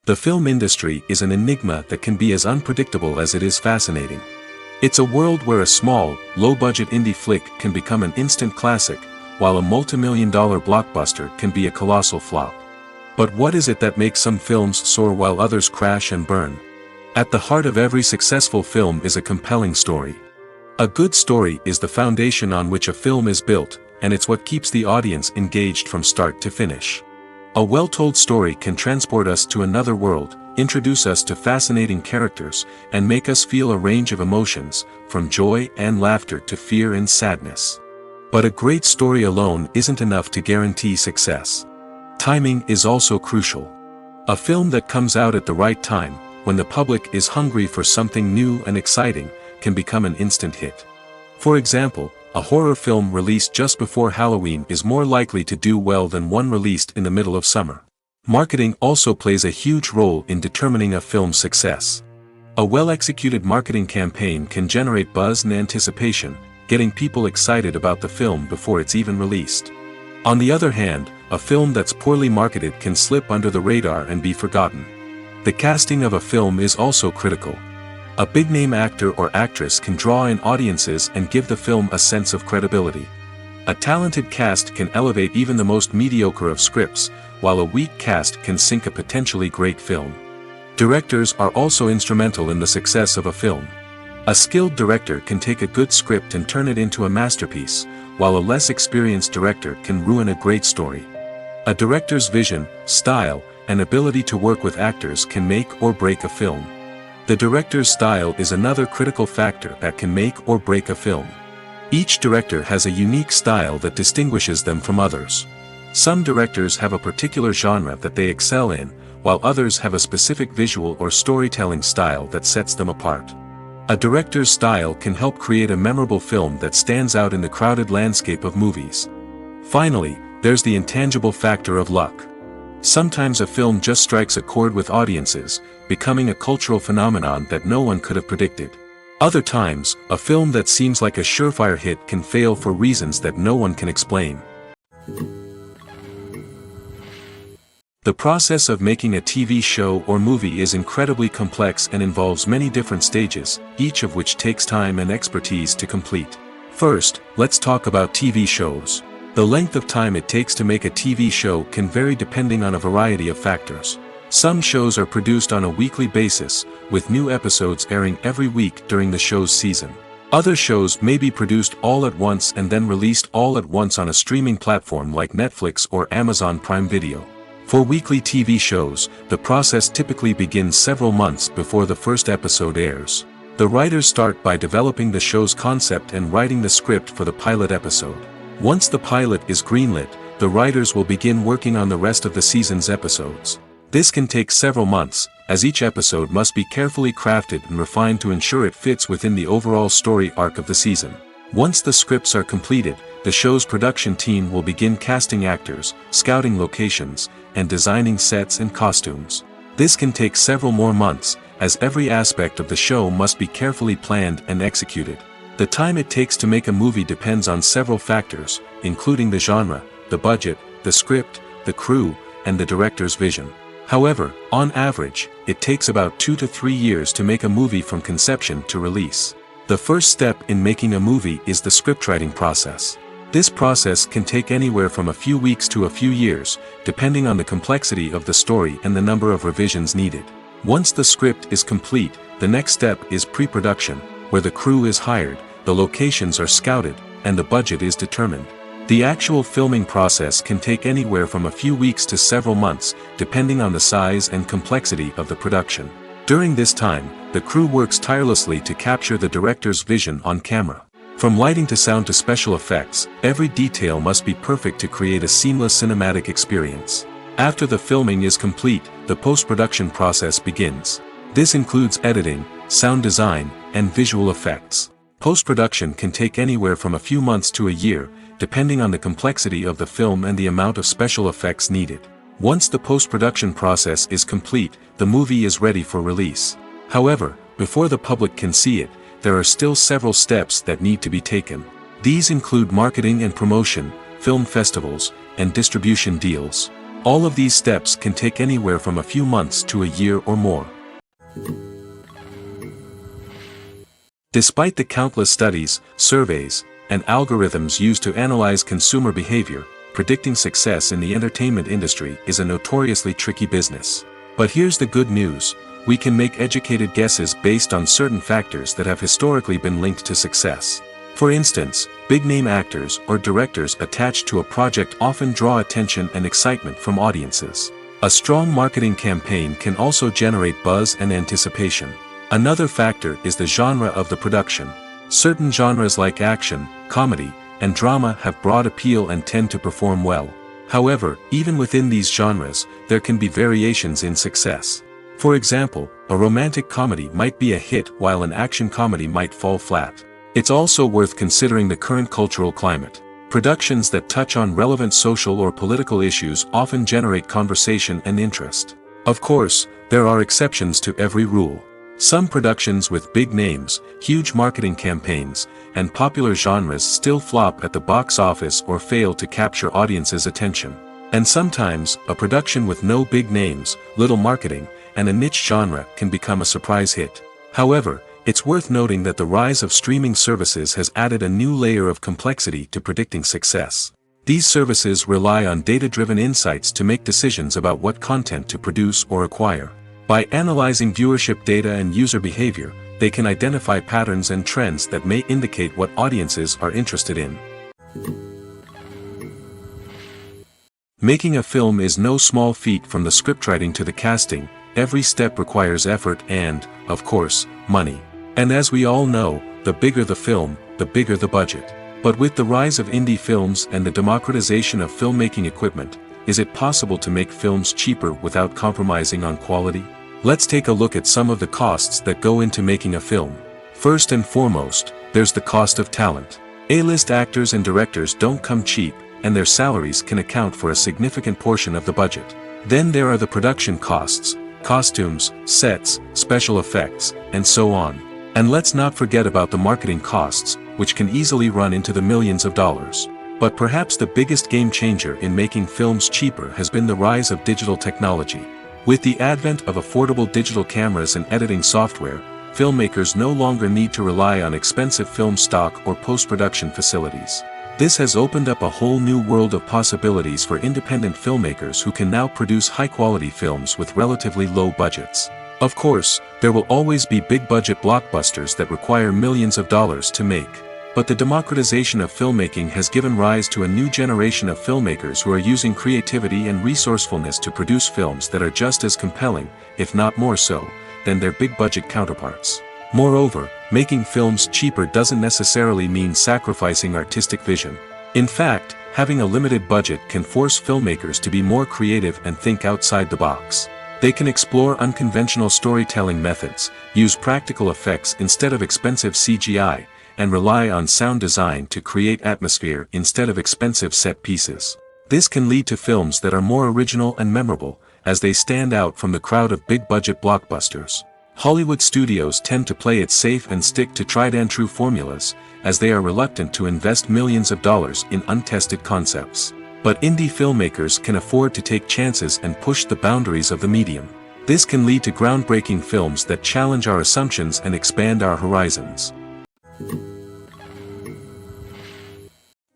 The film industry is an enigma that can be as unpredictable as it is fascinating. It's a world where a small, low-budget indie flick can become an instant classic, while a multi-million-dollar blockbuster can be a colossal flop. But what is it that makes some films soar while others crash and burn? At the heart of every successful film is a compelling story. A good story is the foundation on which a film is built, and it's what keeps the audience engaged from start to finish. A well-told story can transport us to another world, introduce us to fascinating characters, and make us feel a range of emotions, from joy and laughter to fear and sadness. But a great story alone isn't enough to guarantee success. Timing is also crucial. A film that comes out at the right time, when the public is hungry for something new and exciting, can become an instant hit. For example, a horror film released just before Halloween is more likely to do well than one released in the middle of summer. Marketing also plays a huge role in determining a film's success. A well-executed marketing campaign can generate buzz and anticipation, getting people excited about the film before it's even released. On the other hand, a film that's poorly marketed can slip under the radar and be forgotten. The casting of a film is also critical. A big-name actor or actress can draw in audiences and give the film a sense of credibility. A talented cast can elevate even the most mediocre of scripts, while a weak cast can sink a potentially great film. Directors are also instrumental in the success of a film. A skilled director can take a good script and turn it into a masterpiece, while a less experienced director can ruin a great story. A director's vision, style, and ability to work with actors can make or break a film. The director's style is another critical factor that can make or break a film. Each director has a unique style that distinguishes them from others. Some directors have a particular genre that they excel in, while others have a specific visual or storytelling style that sets them apart. A director's style can help create a memorable film that stands out in the crowded landscape of movies. Finally, there's the intangible factor of luck. Sometimes a film just strikes a chord with audiences, becoming a cultural phenomenon that no one could have predicted. Other times, a film that seems like a surefire hit can fail for reasons that no one can explain. The process of making a TV show or movie is incredibly complex and involves many different stages, each of which takes time and expertise to complete. First, let's talk about TV shows. The length of time it takes to make a TV show can vary depending on a variety of factors. Some shows are produced on a weekly basis, with new episodes airing every week during the show's season. Other shows may be produced all at once and then released all at once on a streaming platform like Netflix or Amazon Prime Video. For weekly TV shows, the process typically begins several months before the first episode airs. The writers start by developing the show's concept and writing the script for the pilot episode. Once the pilot is greenlit, the writers will begin working on the rest of the season's episodes. This can take several months, as each episode must be carefully crafted and refined to ensure it fits within the overall story arc of the season. Once the scripts are completed, the show's production team will begin casting actors, scouting locations, and designing sets and costumes. This can take several more months, as every aspect of the show must be carefully planned and executed. The time it takes to make a movie depends on several factors, including the genre, the budget, the script, the crew, and the director's vision. However, on average, it takes about 2 to 3 years to make a movie from conception to release. The first step in making a movie is the scriptwriting process. This process can take anywhere from a few weeks to a few years, depending on the complexity of the story and the number of revisions needed. Once the script is complete, the next step is pre-production, where the crew is hired, the locations are scouted, and the budget is determined. The actual filming process can take anywhere from a few weeks to several months, depending on the size and complexity of the production. During this time, the crew works tirelessly to capture the director's vision on camera. From lighting to sound to special effects, every detail must be perfect to create a seamless cinematic experience. After the filming is complete, the post-production process begins. This includes editing, sound design, and visual effects. Post-production can take anywhere from a few months to a year, depending on the complexity of the film and the amount of special effects needed. Once the post-production process is complete, the movie is ready for release. However, before the public can see it, there are still several steps that need to be taken. These include marketing and promotion, film festivals, and distribution deals. All of these steps can take anywhere from a few months to a year or more. Despite the countless studies, surveys, and algorithms used to analyze consumer behavior, predicting success in the entertainment industry is a notoriously tricky business. But here's the good news: we can make educated guesses based on certain factors that have historically been linked to success. For instance, big-name actors or directors attached to a project often draw attention and excitement from audiences. A strong marketing campaign can also generate buzz and anticipation. Another factor is the genre of the production. Certain genres like action, comedy, and drama have broad appeal and tend to perform well. However, even within these genres, there can be variations in success. For example, a romantic comedy might be a hit while an action comedy might fall flat. It's also worth considering the current cultural climate. Productions that touch on relevant social or political issues often generate conversation and interest. Of course, there are exceptions to every rule. Some productions with big names, huge marketing campaigns, and popular genres still flop at the box office or fail to capture audiences' attention. And sometimes, a production with no big names, little marketing, and a niche genre can become a surprise hit. However, it's worth noting that the rise of streaming services has added a new layer of complexity to predicting success. These services rely on data-driven insights to make decisions about what content to produce or acquire. By analyzing viewership data and user behavior, they can identify patterns and trends that may indicate what audiences are interested in. Making a film is no small feat. From the scriptwriting to the casting, every step requires effort and, of course, money. And as we all know, the bigger the film, the bigger the budget. But with the rise of indie films and the democratization of filmmaking equipment, is it possible to make films cheaper without compromising on quality? Let's take a look at some of the costs that go into making a film. First and foremost, there's the cost of talent. A-list actors and directors don't come cheap, and their salaries can account for a significant portion of the budget. Then there are the production costs, costumes, sets, special effects, and so on. And let's not forget about the marketing costs, which can easily run into the millions of dollars. But perhaps the biggest game changer in making films cheaper has been the rise of digital technology. With the advent of affordable digital cameras and editing software, filmmakers no longer need to rely on expensive film stock or post-production facilities. This has opened up a whole new world of possibilities for independent filmmakers who can now produce high-quality films with relatively low budgets. Of course, there will always be big-budget blockbusters that require millions of dollars to make. But the democratization of filmmaking has given rise to a new generation of filmmakers who are using creativity and resourcefulness to produce films that are just as compelling, if not more so, than their big-budget counterparts. Moreover, making films cheaper doesn't necessarily mean sacrificing artistic vision. In fact, having a limited budget can force filmmakers to be more creative and think outside the box. They can explore unconventional storytelling methods, use practical effects instead of expensive CGI, and rely on sound design to create atmosphere instead of expensive set pieces. This can lead to films that are more original and memorable, as they stand out from the crowd of big-budget blockbusters. Hollywood studios tend to play it safe and stick to tried-and-true formulas, as they are reluctant to invest millions of dollars in untested concepts. But indie filmmakers can afford to take chances and push the boundaries of the medium. This can lead to groundbreaking films that challenge our assumptions and expand our horizons.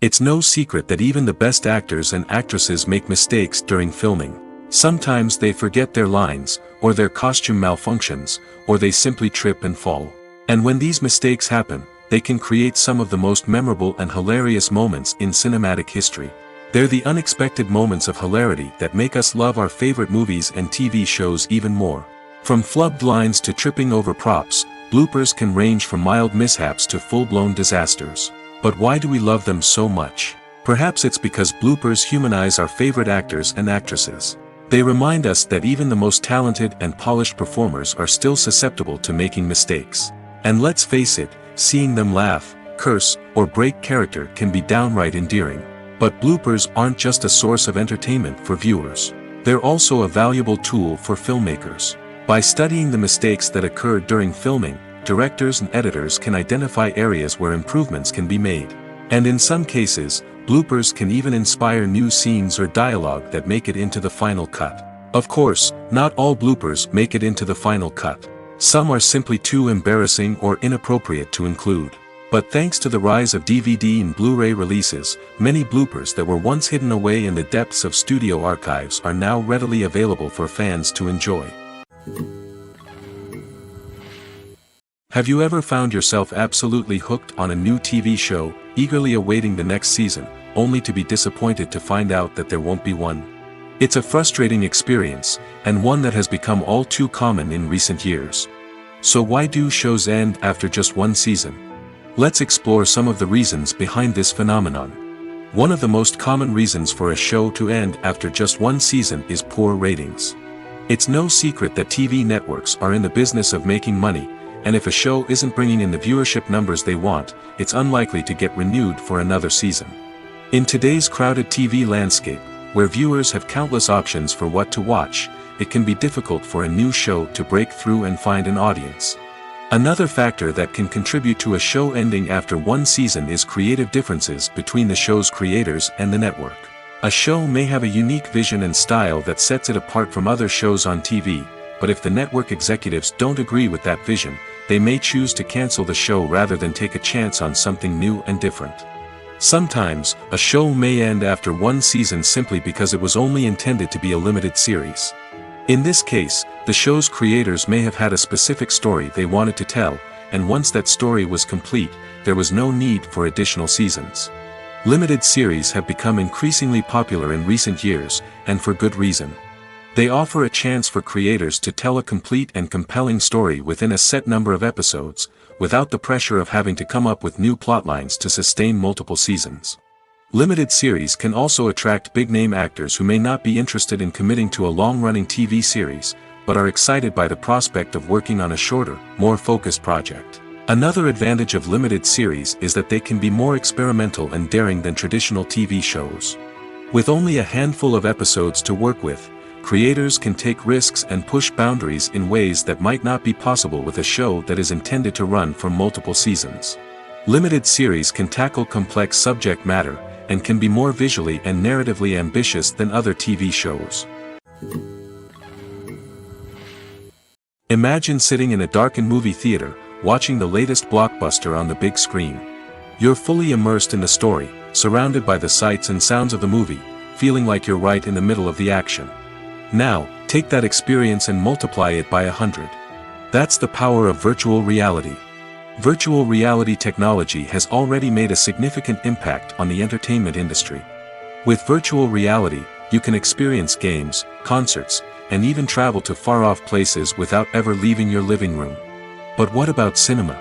It's no secret that even the best actors and actresses make mistakes during filming. Sometimes they forget their lines, or their costume malfunctions, or they simply trip and fall. And when these mistakes happen, they can create some of the most memorable and hilarious moments in cinematic history. They're the unexpected moments of hilarity that make us love our favorite movies and TV shows even more. From flubbed lines to tripping over props, bloopers can range from mild mishaps to full-blown disasters. But why do we love them so much? Perhaps it's because bloopers humanize our favorite actors and actresses. They remind us that even the most talented and polished performers are still susceptible to making mistakes. And let's face it, seeing them laugh, curse, or break character can be downright endearing. But bloopers aren't just a source of entertainment for viewers. They're also a valuable tool for filmmakers. By studying the mistakes that occurred during filming, directors and editors can identify areas where improvements can be made. And in some cases, bloopers can even inspire new scenes or dialogue that make it into the final cut. Of course, not all bloopers make it into the final cut. Some are simply too embarrassing or inappropriate to include. But thanks to the rise of DVD and Blu-ray releases, many bloopers that were once hidden away in the depths of studio archives are now readily available for fans to enjoy. Have you ever found yourself absolutely hooked on a new TV show, eagerly awaiting the next season, only to be disappointed to find out that there won't be one? It's a frustrating experience, and one that has become all too common in recent years. So why do shows end after just one season? Let's explore some of the reasons behind this phenomenon. One of the most common reasons for a show to end after just one season is poor ratings. It's no secret that TV networks are in the business of making money, and if a show isn't bringing in the viewership numbers they want, it's unlikely to get renewed for another season. In today's crowded TV landscape, where viewers have countless options for what to watch, it can be difficult for a new show to break through and find an audience. Another factor that can contribute to a show ending after one season is creative differences between the show's creators and the network. A show may have a unique vision and style that sets it apart from other shows on TV, but if the network executives don't agree with that vision, they may choose to cancel the show rather than take a chance on something new and different. Sometimes, a show may end after one season simply because it was only intended to be a limited series. In this case, the show's creators may have had a specific story they wanted to tell, and once that story was complete, there was no need for additional seasons. Limited series have become increasingly popular in recent years, and for good reason. They offer a chance for creators to tell a complete and compelling story within a set number of episodes, without the pressure of having to come up with new plotlines to sustain multiple seasons. Limited series can also attract big-name actors who may not be interested in committing to a long-running TV series, but are excited by the prospect of working on a shorter, more focused project. Another advantage of limited series is that they can be more experimental and daring than traditional TV shows. With only a handful of episodes to work with, creators can take risks and push boundaries in ways that might not be possible with a show that is intended to run for multiple seasons. Limited series can tackle complex subject matter, and can be more visually and narratively ambitious than other TV shows. Imagine sitting in a darkened movie theater, watching the latest blockbuster on the big screen. You're fully immersed in the story, surrounded by the sights and sounds of the movie, feeling like you're right in the middle of the action. Now, take that experience and multiply it by 100. That's the power of virtual reality. Virtual reality technology has already made a significant impact on the entertainment industry. With virtual reality, you can experience games, concerts, and even travel to far-off places without ever leaving your living room. But what about cinema?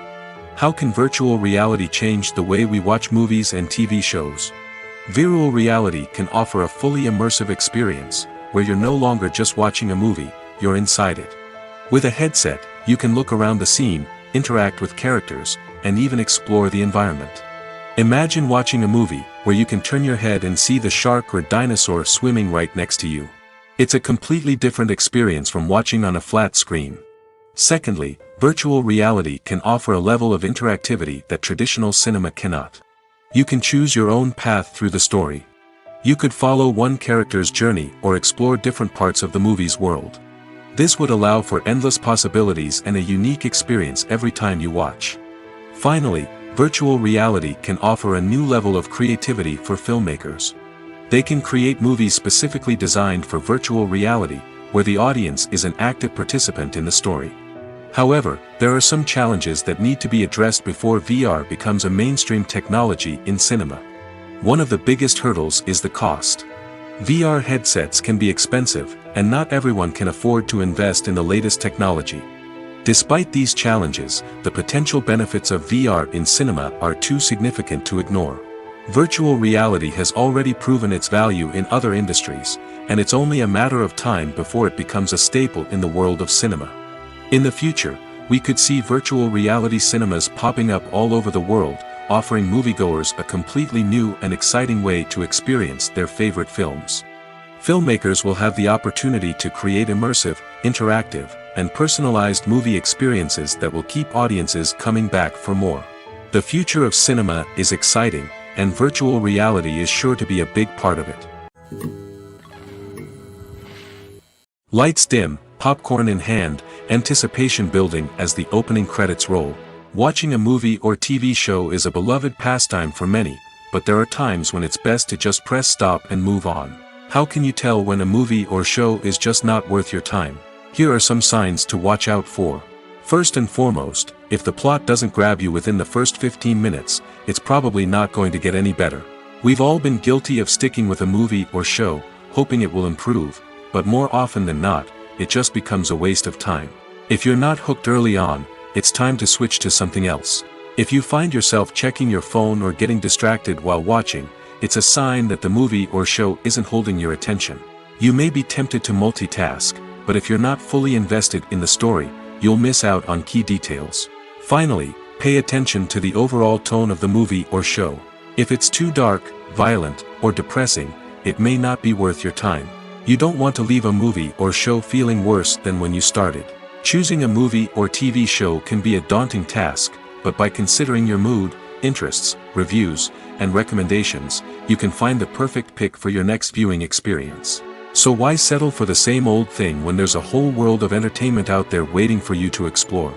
How can virtual reality change the way we watch movies and TV shows? Virtual reality can offer a fully immersive experience, where you're no longer just watching a movie, you're inside it. With a headset, you can look around the scene, interact with characters, and even explore the environment. Imagine watching a movie, where you can turn your head and see the shark or dinosaur swimming right next to you. It's a completely different experience from watching on a flat screen. Secondly, virtual reality can offer a level of interactivity that traditional cinema cannot. You can choose your own path through the story. You could follow one character's journey or explore different parts of the movie's world. This would allow for endless possibilities and a unique experience every time you watch. Finally, virtual reality can offer a new level of creativity for filmmakers. They can create movies specifically designed for virtual reality, where the audience is an active participant in the story. However, there are some challenges that need to be addressed before VR becomes a mainstream technology in cinema. One of the biggest hurdles is the cost. VR headsets can be expensive, and not everyone can afford to invest in the latest technology. Despite these challenges, the potential benefits of VR in cinema are too significant to ignore. Virtual reality has already proven its value in other industries, and it's only a matter of time before it becomes a staple in the world of cinema. In the future, we could see virtual reality cinemas popping up all over the world, offering moviegoers a completely new and exciting way to experience their favorite films. Filmmakers will have the opportunity to create immersive, interactive, and personalized movie experiences that will keep audiences coming back for more. The future of cinema is exciting, and virtual reality is sure to be a big part of it. Lights dim, popcorn in hand, anticipation building as the opening credits roll. Watching a movie or TV show is a beloved pastime for many, but there are times when it's best to just press stop and move on. How can you tell when a movie or show is just not worth your time? Here are some signs to watch out for. First and foremost, if the plot doesn't grab you within the first 15 minutes, it's probably not going to get any better. We've all been guilty of sticking with a movie or show, hoping it will improve, but more often than not, it just becomes a waste of time. If you're not hooked early on, it's time to switch to something else. If you find yourself checking your phone or getting distracted while watching, it's a sign that the movie or show isn't holding your attention. You may be tempted to multitask, but if you're not fully invested in the story, you'll miss out on key details. Finally, pay attention to the overall tone of the movie or show. If it's too dark, violent, or depressing, it may not be worth your time. You don't want to leave a movie or show feeling worse than when you started. Choosing a movie or TV show can be a daunting task, but by considering your mood, interests, reviews, and recommendations, you can find the perfect pick for your next viewing experience. So why settle for the same old thing when there's a whole world of entertainment out there waiting for you to explore?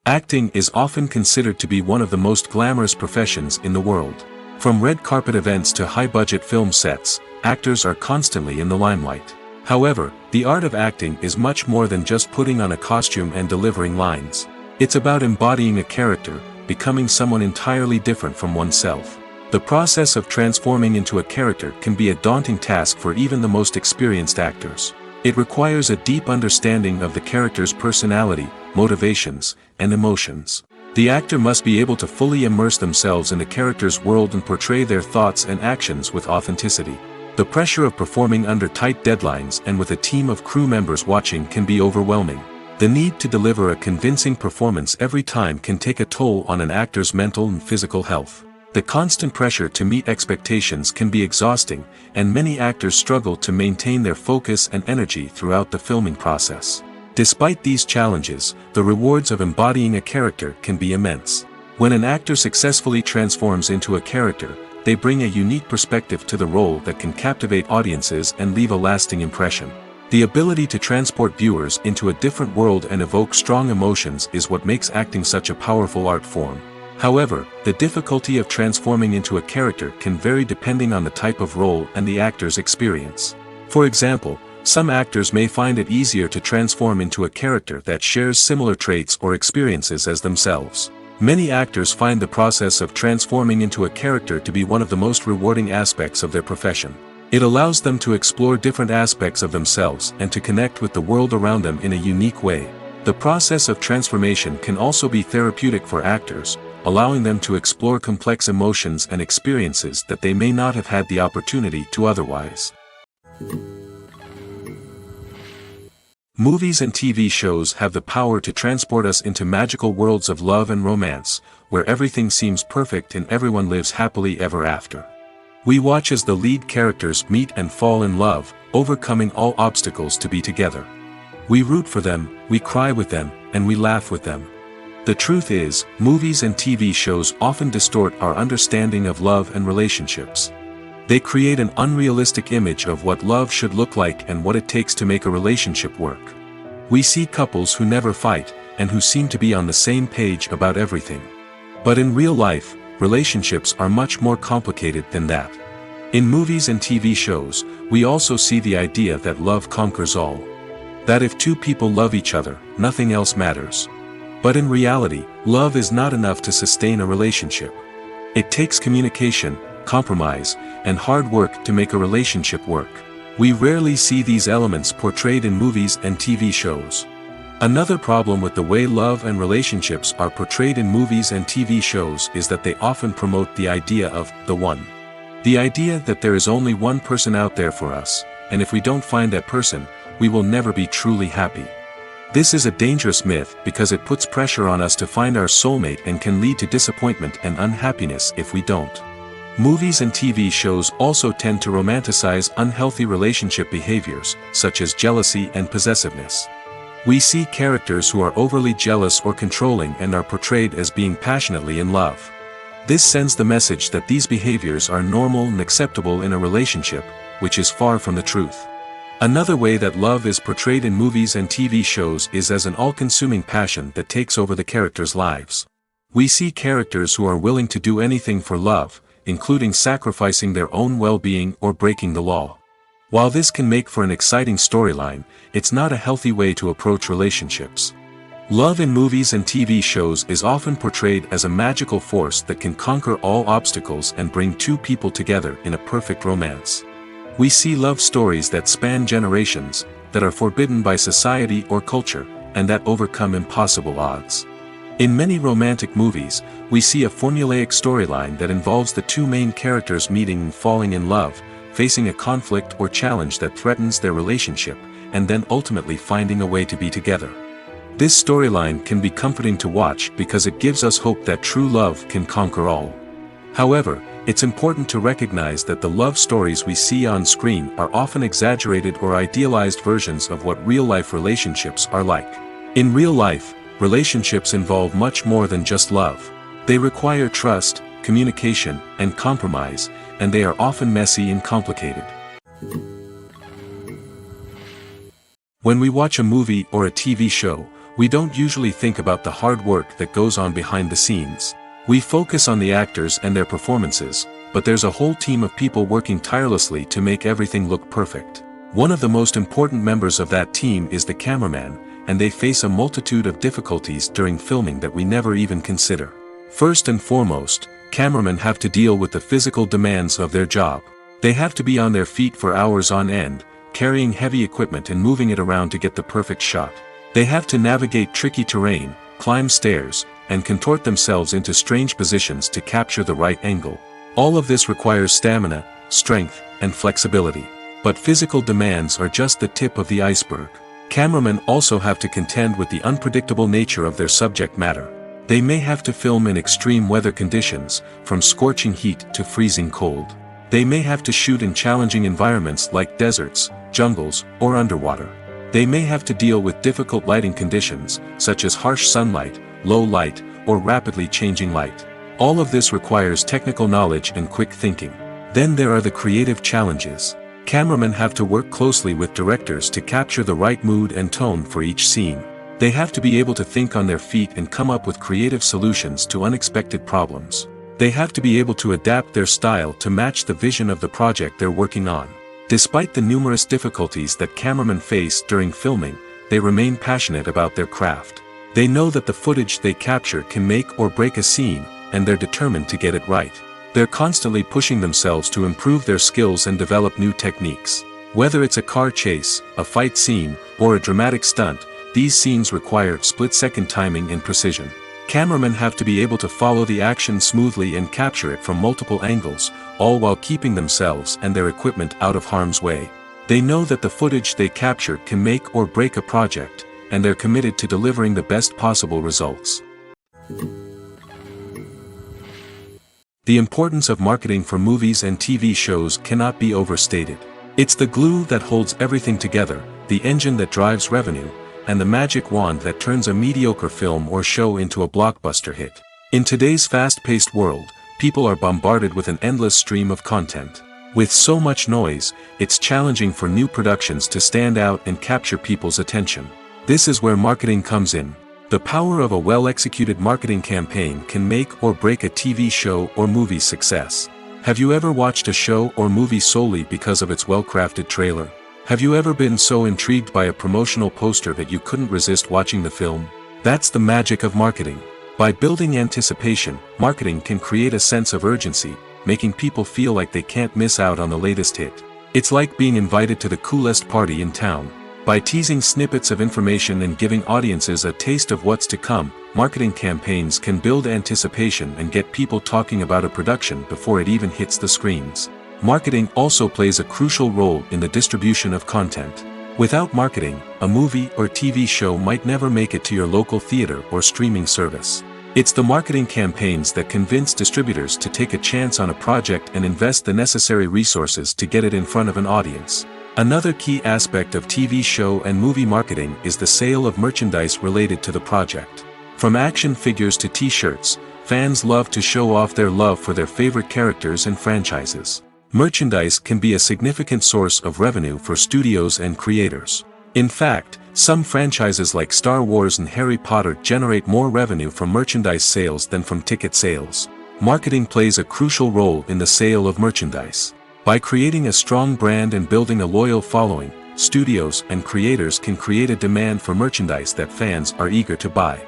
Acting is often considered to be one of the most glamorous professions in the world. From red carpet events to high-budget film sets, actors are constantly in the limelight. However, the art of acting is much more than just putting on a costume and delivering lines. It's about embodying a character, becoming someone entirely different from oneself. The process of transforming into a character can be a daunting task for even the most experienced actors. It requires a deep understanding of the character's personality, motivations, and emotions. The actor must be able to fully immerse themselves in the character's world and portray their thoughts and actions with authenticity. The pressure of performing under tight deadlines and with a team of crew members watching can be overwhelming. The need to deliver a convincing performance every time can take a toll on an actor's mental and physical health. The constant pressure to meet expectations can be exhausting, and many actors struggle to maintain their focus and energy throughout the filming process. Despite these challenges, the rewards of embodying a character can be immense. When an actor successfully transforms into a character, they bring a unique perspective to the role that can captivate audiences and leave a lasting impression. The ability to transport viewers into a different world and evoke strong emotions is what makes acting such a powerful art form. However, the difficulty of transforming into a character can vary depending on the type of role and the actor's experience. For example, some actors may find it easier to transform into a character that shares similar traits or experiences as themselves. Many actors find the process of transforming into a character to be one of the most rewarding aspects of their profession. It allows them to explore different aspects of themselves and to connect with the world around them in a unique way. The process of transformation can also be therapeutic for actors, allowing them to explore complex emotions and experiences that they may not have had the opportunity to otherwise. Movies and TV shows have the power to transport us into magical worlds of love and romance, where everything seems perfect and everyone lives happily ever after. We watch as the lead characters meet and fall in love, overcoming all obstacles to be together. We root for them, we cry with them, and we laugh with them. The truth is, movies and TV shows often distort our understanding of love and relationships. They create an unrealistic image of what love should look like and what it takes to make a relationship work. We see couples who never fight, and who seem to be on the same page about everything. But in real life, relationships are much more complicated than that. In movies and TV shows, we also see the idea that love conquers all. That if two people love each other, nothing else matters. But in reality, love is not enough to sustain a relationship. It takes communication, compromise, and hard work to make a relationship work. We rarely see these elements portrayed in movies and TV shows. Another problem with the way love and relationships are portrayed in movies and TV shows is that they often promote the idea of the one. The idea that there is only one person out there for us, and if we don't find that person, we will never be truly happy. This is a dangerous myth because it puts pressure on us to find our soulmate and can lead to disappointment and unhappiness if we don't. Movies and TV shows also tend to romanticize unhealthy relationship behaviors, such as jealousy and possessiveness. We see characters who are overly jealous or controlling and are portrayed as being passionately in love. This sends the message that these behaviors are normal and acceptable in a relationship, which is far from the truth. Another way that love is portrayed in movies and TV shows is as an all-consuming passion that takes over the characters' lives. We see characters who are willing to do anything for love, including sacrificing their own well-being or breaking the law. While this can make for an exciting storyline, it's not a healthy way to approach relationships. Love in movies and TV shows is often portrayed as a magical force that can conquer all obstacles and bring two people together in a perfect romance. We see love stories that span generations, that are forbidden by society or culture, and that overcome impossible odds. In many romantic movies, we see a formulaic storyline that involves the two main characters meeting and falling in love, facing a conflict or challenge that threatens their relationship, and then ultimately finding a way to be together. This storyline can be comforting to watch because it gives us hope that true love can conquer all. However, it's important to recognize that the love stories we see on screen are often exaggerated or idealized versions of what real-life relationships are like. In real life, relationships involve much more than just love. They require trust, communication, and compromise, and they are often messy and complicated. When we watch a movie or a TV show, we don't usually think about the hard work that goes on behind the scenes. We focus on the actors and their performances, but there's a whole team of people working tirelessly to make everything look perfect. One of the most important members of that team is the cameraman, and they face a multitude of difficulties during filming that we never even consider. First and foremost, cameramen have to deal with the physical demands of their job. They have to be on their feet for hours on end, carrying heavy equipment and moving it around to get the perfect shot. They have to navigate tricky terrain, climb stairs, and contort themselves into strange positions to capture the right angle. All of this requires stamina, strength, and flexibility. But physical demands are just the tip of the iceberg. Cameramen also have to contend with the unpredictable nature of their subject matter. They may have to film in extreme weather conditions, from scorching heat to freezing cold. They may have to shoot in challenging environments like deserts, jungles, or underwater. They may have to deal with difficult lighting conditions, such as harsh sunlight, low light, or rapidly changing light. All of this requires technical knowledge and quick thinking. Then there are the creative challenges. Cameramen have to work closely with directors to capture the right mood and tone for each scene. They have to be able to think on their feet and come up with creative solutions to unexpected problems. They have to be able to adapt their style to match the vision of the project they're working on. Despite the numerous difficulties that cameramen face during filming, they remain passionate about their craft. They know that the footage they capture can make or break a scene, and they're determined to get it right. They're constantly pushing themselves to improve their skills and develop new techniques. Whether it's a car chase, a fight scene, or a dramatic stunt, these scenes require split-second timing and precision. Cameramen have to be able to follow the action smoothly and capture it from multiple angles, all while keeping themselves and their equipment out of harm's way. They know that the footage they capture can make or break a project, and they're committed to delivering the best possible results. The importance of marketing for movies and TV shows cannot be overstated. It's the glue that holds everything together, the engine that drives revenue, and the magic wand that turns a mediocre film or show into a blockbuster hit. In today's fast-paced world, people are bombarded with an endless stream of content. With so much noise, it's challenging for new productions to stand out and capture people's attention. This is where marketing comes in. The power of a well-executed marketing campaign can make or break a TV show or movie's success. Have you ever watched a show or movie solely because of its well-crafted trailer? Have you ever been so intrigued by a promotional poster that you couldn't resist watching the film? That's the magic of marketing. By building anticipation, marketing can create a sense of urgency, making people feel like they can't miss out on the latest hit. It's like being invited to the coolest party in town. By teasing snippets of information and giving audiences a taste of what's to come, marketing campaigns can build anticipation and get people talking about a production before it even hits the screens. Marketing also plays a crucial role in the distribution of content. Without marketing, a movie or TV show might never make it to your local theater or streaming service. It's the marketing campaigns that convince distributors to take a chance on a project and invest the necessary resources to get it in front of an audience. Another key aspect of TV show and movie marketing is the sale of merchandise related to the project. From action figures to t-shirts, fans love to show off their love for their favorite characters and franchises. Merchandise can be a significant source of revenue for studios and creators. In fact, some franchises like Star Wars and Harry Potter generate more revenue from merchandise sales than from ticket sales. Marketing plays a crucial role in the sale of merchandise. By creating a strong brand and building a loyal following, studios and creators can create a demand for merchandise that fans are eager to buy.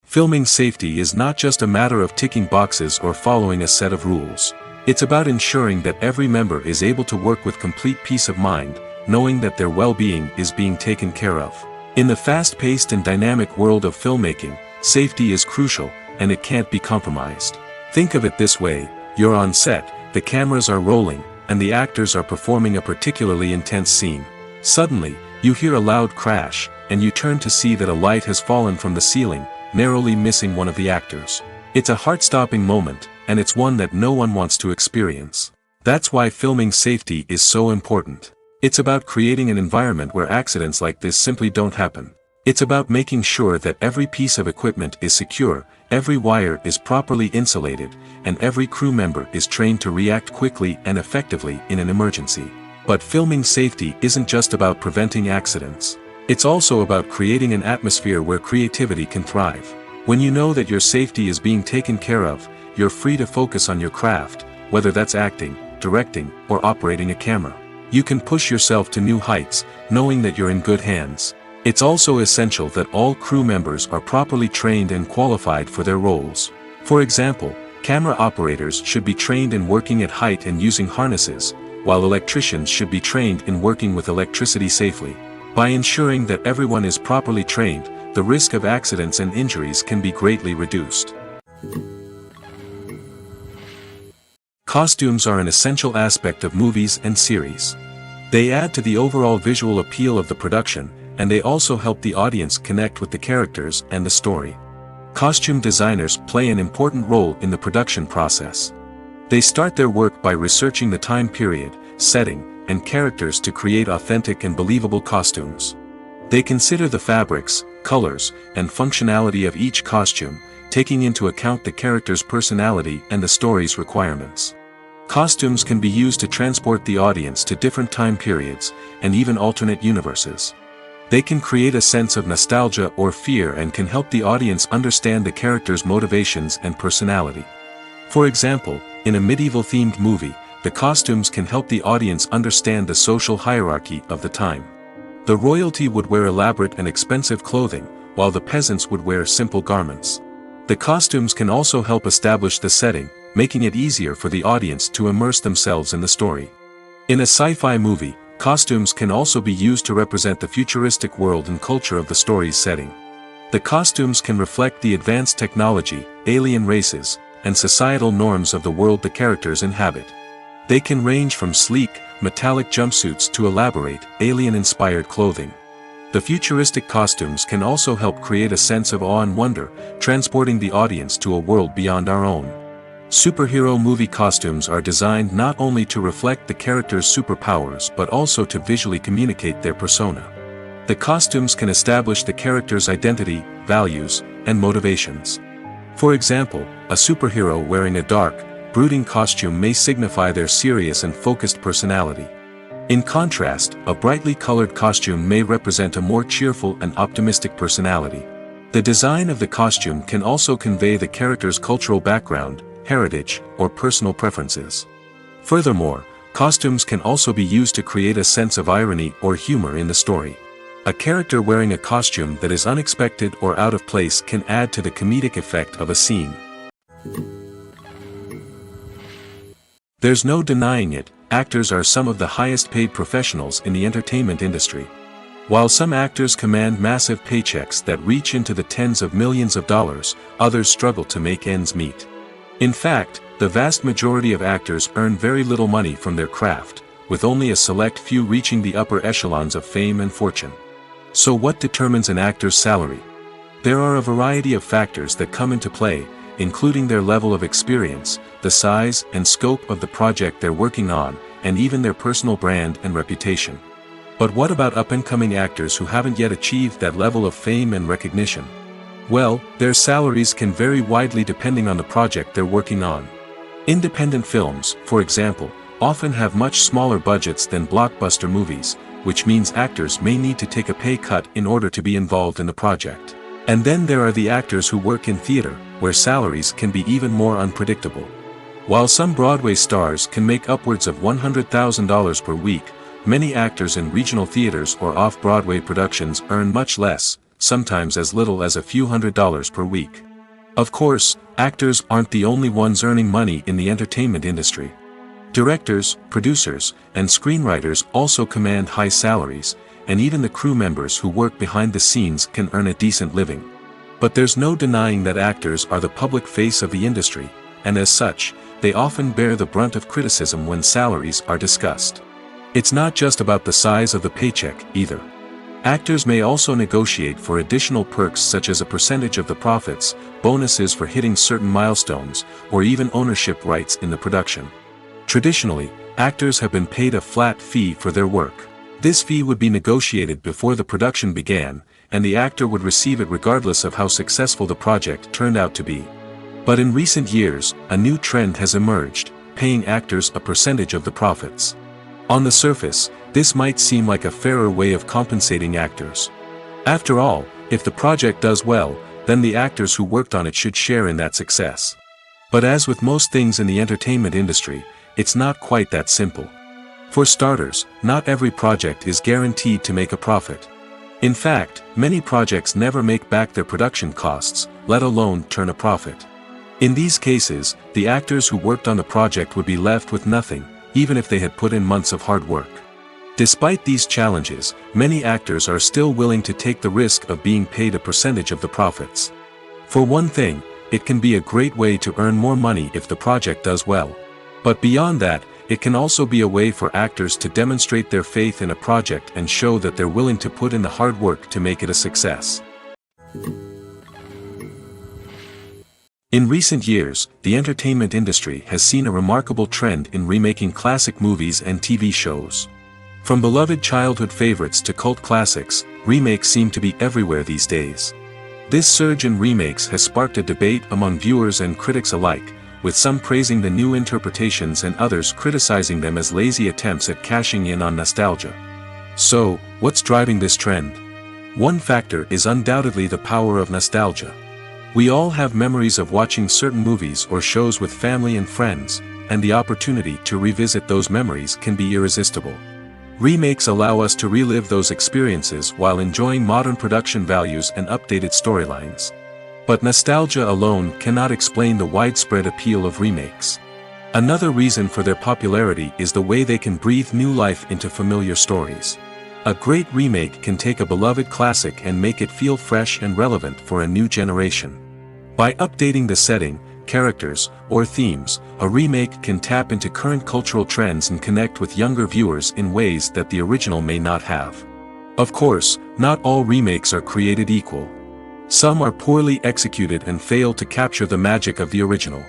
Filming safety is not just a matter of ticking boxes or following a set of rules. It's about ensuring that every member is able to work with complete peace of mind, knowing that their well-being is being taken care of. In the fast-paced and dynamic world of filmmaking, safety is crucial, and it can't be compromised. Think of it this way: you're on set, the cameras are rolling, and the actors are performing a particularly intense scene. Suddenly, you hear a loud crash, and you turn to see that a light has fallen from the ceiling, narrowly missing one of the actors. It's a heart-stopping moment, and it's one that no one wants to experience. That's why filming safety is so important. It's about creating an environment where accidents like this simply don't happen. It's about making sure that every piece of equipment is secure, every wire is properly insulated, and every crew member is trained to react quickly and effectively in an emergency. But filming safety isn't just about preventing accidents. It's also about creating an atmosphere where creativity can thrive. When you know that your safety is being taken care of, you're free to focus on your craft, whether that's acting, directing, or operating a camera. You can push yourself to new heights, knowing that you're in good hands. It's also essential that all crew members are properly trained and qualified for their roles. For example, camera operators should be trained in working at height and using harnesses, while electricians should be trained in working with electricity safely. By ensuring that everyone is properly trained, the risk of accidents and injuries can be greatly reduced. Costumes are an essential aspect of movies and series. They add to the overall visual appeal of the production, and they also help the audience connect with the characters and the story. Costume designers play an important role in the production process. They start their work by researching the time period, setting, and characters to create authentic and believable costumes. They consider the fabrics, colors, and functionality of each costume, taking into account the character's personality and the story's requirements. Costumes can be used to transport the audience to different time periods, and even alternate universes. They can create a sense of nostalgia or fear and can help the audience understand the character's motivations and personality. For example, in a medieval-themed movie, the costumes can help the audience understand the social hierarchy of the time. The royalty would wear elaborate and expensive clothing, while the peasants would wear simple garments. The costumes can also help establish the setting, making it easier for the audience to immerse themselves in the story. In a sci-fi movie, costumes can also be used to represent the futuristic world and culture of the story's setting. The costumes can reflect the advanced technology, alien races, and societal norms of the world the characters inhabit. They can range from sleek, metallic jumpsuits to elaborate, alien-inspired clothing. The futuristic costumes can also help create a sense of awe and wonder, transporting the audience to a world beyond our own. Superhero movie costumes are designed not only to reflect the character's superpowers but also to visually communicate their persona. The costumes can establish the character's identity, values, and motivations. For example, a superhero wearing a dark, brooding costume may signify their serious and focused personality. In contrast, a brightly colored costume may represent a more cheerful and optimistic personality. The design of the costume can also convey the character's cultural background, heritage, or personal preferences. Furthermore, costumes can also be used to create a sense of irony or humor in the story. A character wearing a costume that is unexpected or out of place can add to the comedic effect of a scene. There's no denying it, actors are some of the highest paid professionals in the entertainment industry. While some actors command massive paychecks that reach into the tens of millions of dollars, others struggle to make ends meet. In fact, the vast majority of actors earn very little money from their craft, with only a select few reaching the upper echelons of fame and fortune. So what determines an actor's salary? There are a variety of factors that come into play, including their level of experience, the size and scope of the project they're working on, and even their personal brand and reputation. But what about up-and-coming actors who haven't yet achieved that level of fame and recognition? Well, their salaries can vary widely depending on the project they're working on. Independent films, for example, often have much smaller budgets than blockbuster movies, which means actors may need to take a pay cut in order to be involved in the project. And then there are the actors who work in theater, where salaries can be even more unpredictable. While some Broadway stars can make upwards of $100,000 per week, many actors in regional theaters or off-Broadway productions earn much less, sometimes as little as a few $100s per week. Of course, actors aren't the only ones earning money in the entertainment industry. Directors, producers, and screenwriters also command high salaries, and even the crew members who work behind the scenes can earn a decent living. But there's no denying that actors are the public face of the industry, and as such, they often bear the brunt of criticism when salaries are discussed. It's not just about the size of the paycheck, either. Actors may also negotiate for additional perks such as a percentage of the profits, bonuses for hitting certain milestones, or even ownership rights in the production. Traditionally, actors have been paid a flat fee for their work. This fee would be negotiated before the production began, and the actor would receive it regardless of how successful the project turned out to be. But in recent years, a new trend has emerged, paying actors a percentage of the profits. On the surface, this might seem like a fairer way of compensating actors. After all, if the project does well, then the actors who worked on it should share in that success. But as with most things in the entertainment industry, it's not quite that simple. For starters, not every project is guaranteed to make a profit. In fact, many projects never make back their production costs, let alone turn a profit. In these cases, the actors who worked on the project would be left with nothing, even if they had put in months of hard work. Despite these challenges, many actors are still willing to take the risk of being paid a percentage of the profits. For one thing, it can be a great way to earn more money if the project does well. But beyond that, it can also be a way for actors to demonstrate their faith in a project and show that they're willing to put in the hard work to make it a success. In recent years, the entertainment industry has seen a remarkable trend in remaking classic movies and TV shows. From beloved childhood favorites to cult classics, remakes seem to be everywhere these days. This surge in remakes has sparked a debate among viewers and critics alike, with some praising the new interpretations and others criticizing them as lazy attempts at cashing in on nostalgia. So, what's driving this trend? One factor is undoubtedly the power of nostalgia. We all have memories of watching certain movies or shows with family and friends, and the opportunity to revisit those memories can be irresistible. Remakes allow us to relive those experiences while enjoying modern production values and updated storylines. But nostalgia alone cannot explain the widespread appeal of remakes. Another reason for their popularity is the way they can breathe new life into familiar stories. A great remake can take a beloved classic and make it feel fresh and relevant for a new generation. By updating the setting, characters, or themes, a remake can tap into current cultural trends and connect with younger viewers in ways that the original may not have. Of course, not all remakes are created equal. Some are poorly executed and fail to capture the magic of the original.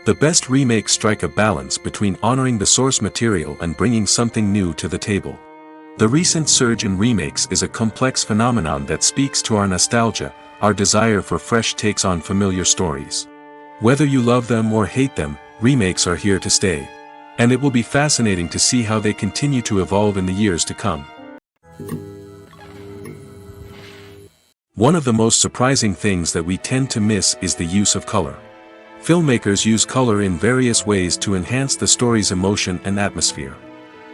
The best remakes strike a balance between honoring the source material and bringing something new to the table. The recent surge in remakes is a complex phenomenon that speaks to our nostalgia, our desire for fresh takes on familiar stories. Whether you love them or hate them, remakes are here to stay. And it will be fascinating to see how they continue to evolve in the years to come. One of the most surprising things that we tend to miss is the use of color. Filmmakers use color in various ways to enhance the story's emotion and atmosphere.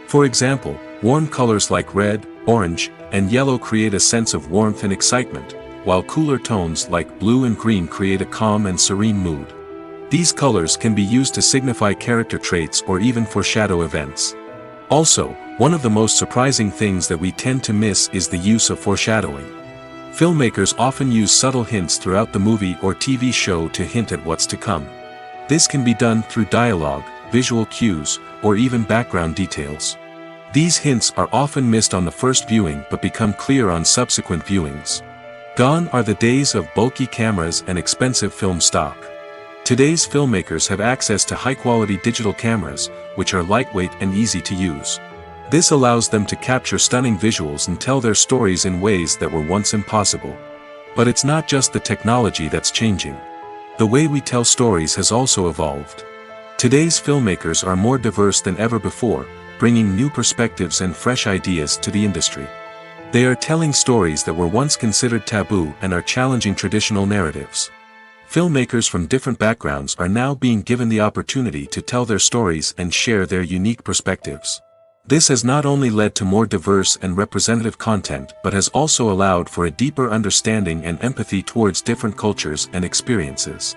For example, warm colors like red, orange, and yellow create a sense of warmth and excitement, while cooler tones like blue and green create a calm and serene mood. These colors can be used to signify character traits or even foreshadow events. Also, one of the most surprising things that we tend to miss is the use of foreshadowing. Filmmakers often use subtle hints throughout the movie or TV show to hint at what's to come. This can be done through dialogue, visual cues, or even background details. These hints are often missed on the first viewing but become clear on subsequent viewings. Gone are the days of bulky cameras and expensive film stock. Today's filmmakers have access to high-quality digital cameras, which are lightweight and easy to use. This allows them to capture stunning visuals and tell their stories in ways that were once impossible. But it's not just the technology that's changing. The way we tell stories has also evolved. Today's filmmakers are more diverse than ever before, bringing new perspectives and fresh ideas to the industry. They are telling stories that were once considered taboo and are challenging traditional narratives. Filmmakers from different backgrounds are now being given the opportunity to tell their stories and share their unique perspectives. This has not only led to more diverse and representative content but has also allowed for a deeper understanding and empathy towards different cultures and experiences.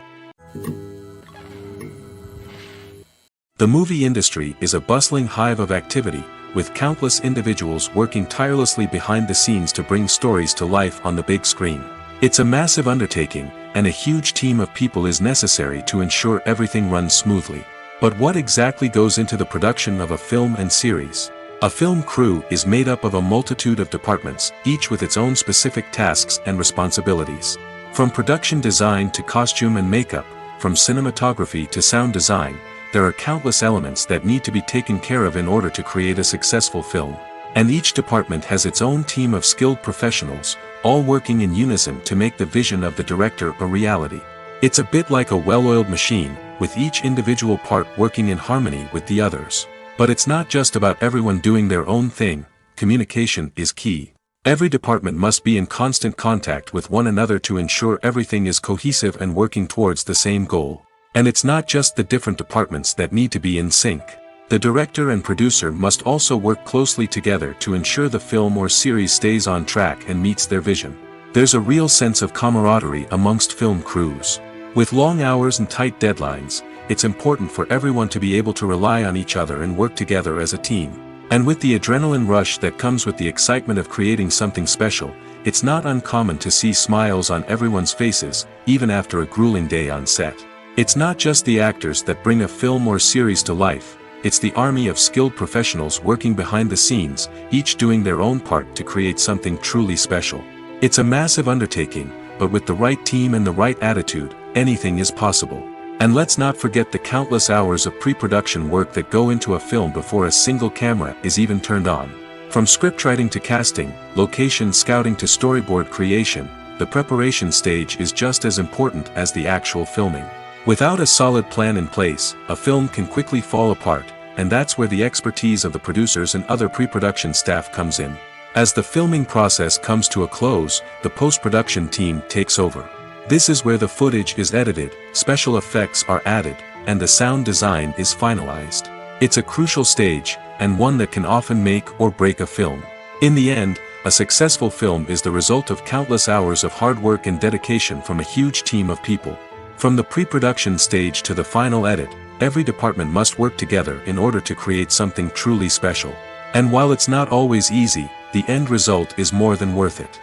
The movie industry is a bustling hive of activity, with countless individuals working tirelessly behind the scenes to bring stories to life on the big screen. It's a massive undertaking, and a huge team of people is necessary to ensure everything runs smoothly. But what exactly goes into the production of a film and series? A film crew is made up of a multitude of departments, each with its own specific tasks and responsibilities. From production design to costume and makeup, from cinematography to sound design, there are countless elements that need to be taken care of in order to create a successful film. And each department has its own team of skilled professionals, all working in unison to make the vision of the director a reality. It's a bit like a well-oiled machine, with each individual part working in harmony with the others. But it's not just about everyone doing their own thing. Communication is key. Every department must be in constant contact with one another to ensure everything is cohesive and working towards the same goal. And it's not just the different departments that need to be in sync. The director and producer must also work closely together to ensure the film or series stays on track and meets their vision. There's a real sense of camaraderie amongst film crews. With long hours and tight deadlines, it's important for everyone to be able to rely on each other and work together as a team. And with the adrenaline rush that comes with the excitement of creating something special, it's not uncommon to see smiles on everyone's faces, even after a grueling day on set. It's not just the actors that bring a film or series to life, it's the army of skilled professionals working behind the scenes, each doing their own part to create something truly special. It's a massive undertaking, but with the right team and the right attitude, anything is possible. And let's not forget the countless hours of pre-production work that go into a film before a single camera is even turned on. From scriptwriting to casting, location scouting to storyboard creation, the preparation stage is just as important as the actual filming. Without a solid plan in place, a film can quickly fall apart, and that's where the expertise of the producers and other pre-production staff comes in. As the filming process comes to a close, the post-production team takes over. This is where the footage is edited, special effects are added, and the sound design is finalized. It's a crucial stage, and one that can often make or break a film. In the end, a successful film is the result of countless hours of hard work and dedication from a huge team of people. From the pre-production stage to the final edit, every department must work together in order to create something truly special. And while it's not always easy, the end result is more than worth it.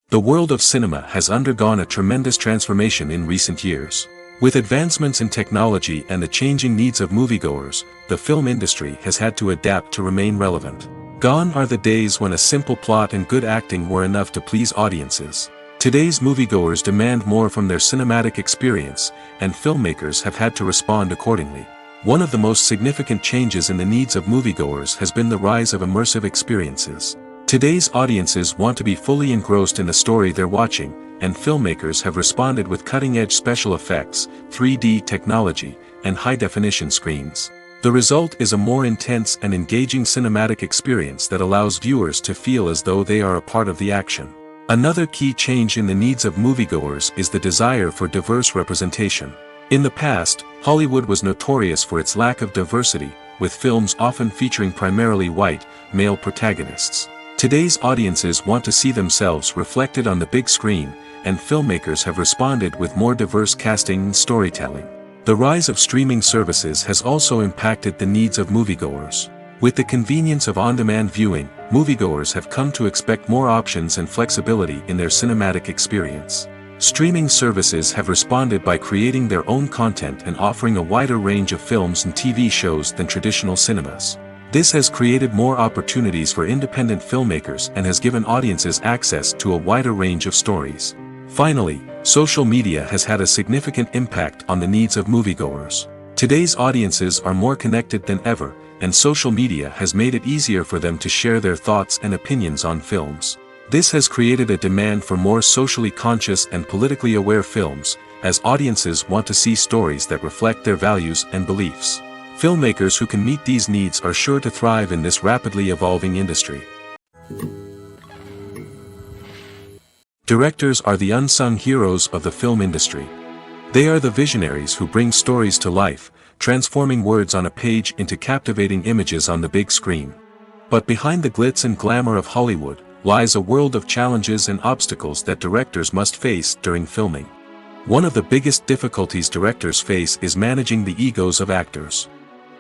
The world of cinema has undergone a tremendous transformation in recent years. With advancements in technology and the changing needs of moviegoers, the film industry has had to adapt to remain relevant. Gone are the days when a simple plot and good acting were enough to please audiences. Today's moviegoers demand more from their cinematic experience, and filmmakers have had to respond accordingly. One of the most significant changes in the needs of moviegoers has been the rise of immersive experiences. Today's audiences want to be fully engrossed in the story they're watching, and filmmakers have responded with cutting-edge special effects, 3D technology, and high-definition screens. The result is a more intense and engaging cinematic experience that allows viewers to feel as though they are a part of the action. Another key change in the needs of moviegoers is the desire for diverse representation. In the past, Hollywood was notorious for its lack of diversity, with films often featuring primarily white, male protagonists. Today's audiences want to see themselves reflected on the big screen, and filmmakers have responded with more diverse casting and storytelling. The rise of streaming services has also impacted the needs of moviegoers. With the convenience of on-demand viewing, moviegoers have come to expect more options and flexibility in their cinematic experience. Streaming services have responded by creating their own content and offering a wider range of films and TV shows than traditional cinemas. This has created more opportunities for independent filmmakers and has given audiences access to a wider range of stories. Finally, social media has had a significant impact on the needs of moviegoers. Today's audiences are more connected than ever, and social media has made it easier for them to share their thoughts and opinions on films. This has created a demand for more socially conscious and politically aware films, as audiences want to see stories that reflect their values and beliefs. Filmmakers who can meet these needs are sure to thrive in this rapidly evolving industry. Directors are the unsung heroes of the film industry. They are the visionaries who bring stories to life, transforming words on a page into captivating images on the big screen. But behind the glitz and glamour of Hollywood lies a world of challenges and obstacles that directors must face during filming. One of the biggest difficulties directors face is managing the egos of actors.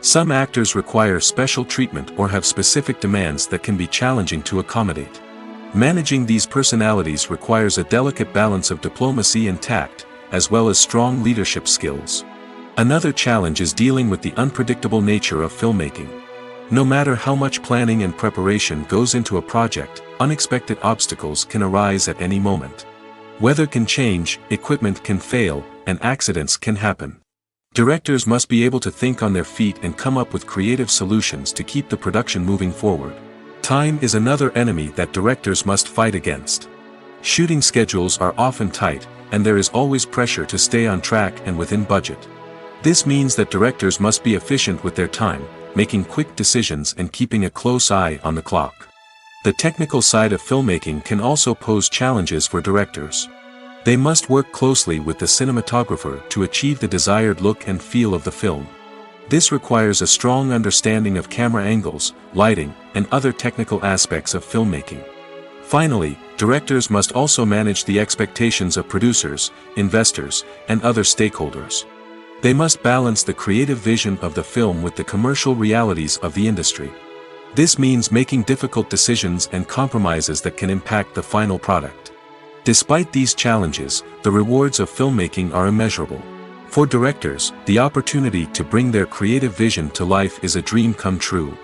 Some actors require special treatment or have specific demands that can be challenging to accommodate. Managing these personalities requires a delicate balance of diplomacy and tact, as well as strong leadership skills. Another challenge is dealing with the unpredictable nature of filmmaking. No matter how much planning and preparation goes into a project, unexpected obstacles can arise at any moment. Weather can change, equipment can fail, and accidents can happen. Directors must be able to think on their feet and come up with creative solutions to keep the production moving forward. Time is another enemy that directors must fight against. Shooting schedules are often tight, and there is always pressure to stay on track and within budget. This means that directors must be efficient with their time, making quick decisions and keeping a close eye on the clock. The technical side of filmmaking can also pose challenges for directors. They must work closely with the cinematographer to achieve the desired look and feel of the film. This requires a strong understanding of camera angles, lighting, and other technical aspects of filmmaking. Finally, directors must also manage the expectations of producers, investors, and other stakeholders. They must balance the creative vision of the film with the commercial realities of the industry. This means making difficult decisions and compromises that can impact the final product. Despite these challenges, the rewards of filmmaking are immeasurable. For directors, the opportunity to bring their creative vision to life is a dream come true.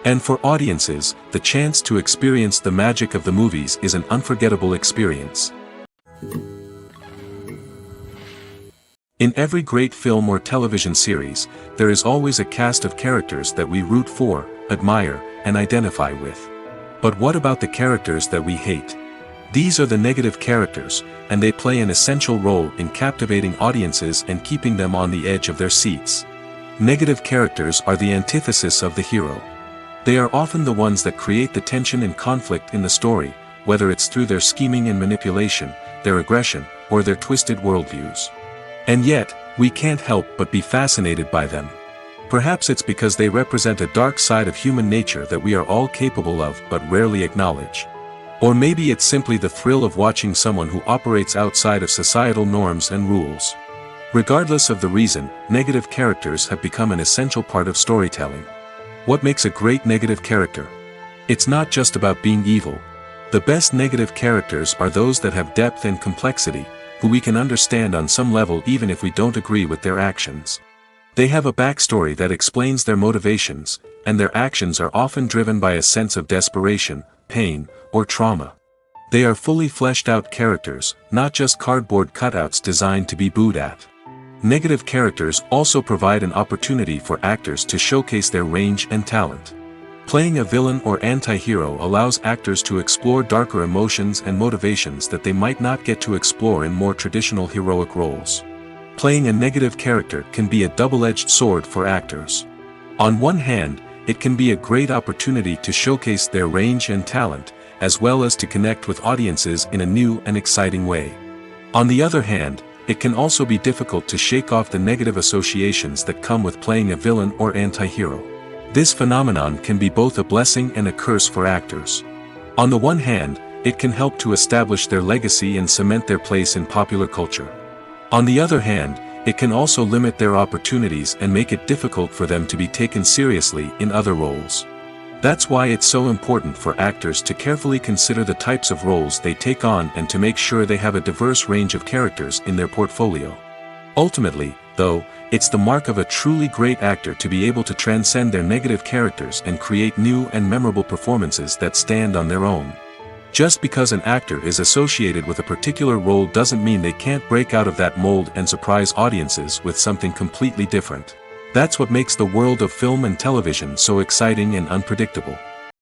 And for audiences, the chance to experience the magic of the movies is an unforgettable experience. In every great film or television series, there is always a cast of characters that we root for, admire, and identify with. But what about the characters that we hate? These are the negative characters, and they play an essential role in captivating audiences and keeping them on the edge of their seats. Negative characters are the antithesis of the hero. They are often the ones that create the tension and conflict in the story, whether it's through their scheming and manipulation, their aggression, or their twisted worldviews. And yet, we can't help but be fascinated by them. Perhaps it's because they represent a dark side of human nature that we are all capable of but rarely acknowledge. Or maybe it's simply the thrill of watching someone who operates outside of societal norms and rules. Regardless of the reason, negative characters have become an essential part of storytelling. What makes a great negative character? It's not just about being evil. The best negative characters are those that have depth and complexity, who we can understand on some level even if we don't agree with their actions. They have a backstory that explains their motivations, and their actions are often driven by a sense of desperation, pain, or trauma. They are fully fleshed out characters, not just cardboard cutouts designed to be booed at. Negative characters also provide an opportunity for actors to showcase their range and talent. Playing a villain or anti-hero allows actors to explore darker emotions and motivations that they might not get to explore in more traditional heroic roles. Playing a negative character can be a double-edged sword for actors. On one hand, it can be a great opportunity to showcase their range and talent, as well as to connect with audiences in a new and exciting way. On the other hand, it can also be difficult to shake off the negative associations that come with playing a villain or anti-hero. This phenomenon can be both a blessing and a curse for actors. On the one hand, it can help to establish their legacy and cement their place in popular culture. On the other hand, it can also limit their opportunities and make it difficult for them to be taken seriously in other roles. That's why it's so important for actors to carefully consider the types of roles they take on and to make sure they have a diverse range of characters in their portfolio. Ultimately, though, it's the mark of a truly great actor to be able to transcend their negative characters and create new and memorable performances that stand on their own. Just because an actor is associated with a particular role doesn't mean they can't break out of that mold and surprise audiences with something completely different. That's what makes the world of film and television so exciting and unpredictable.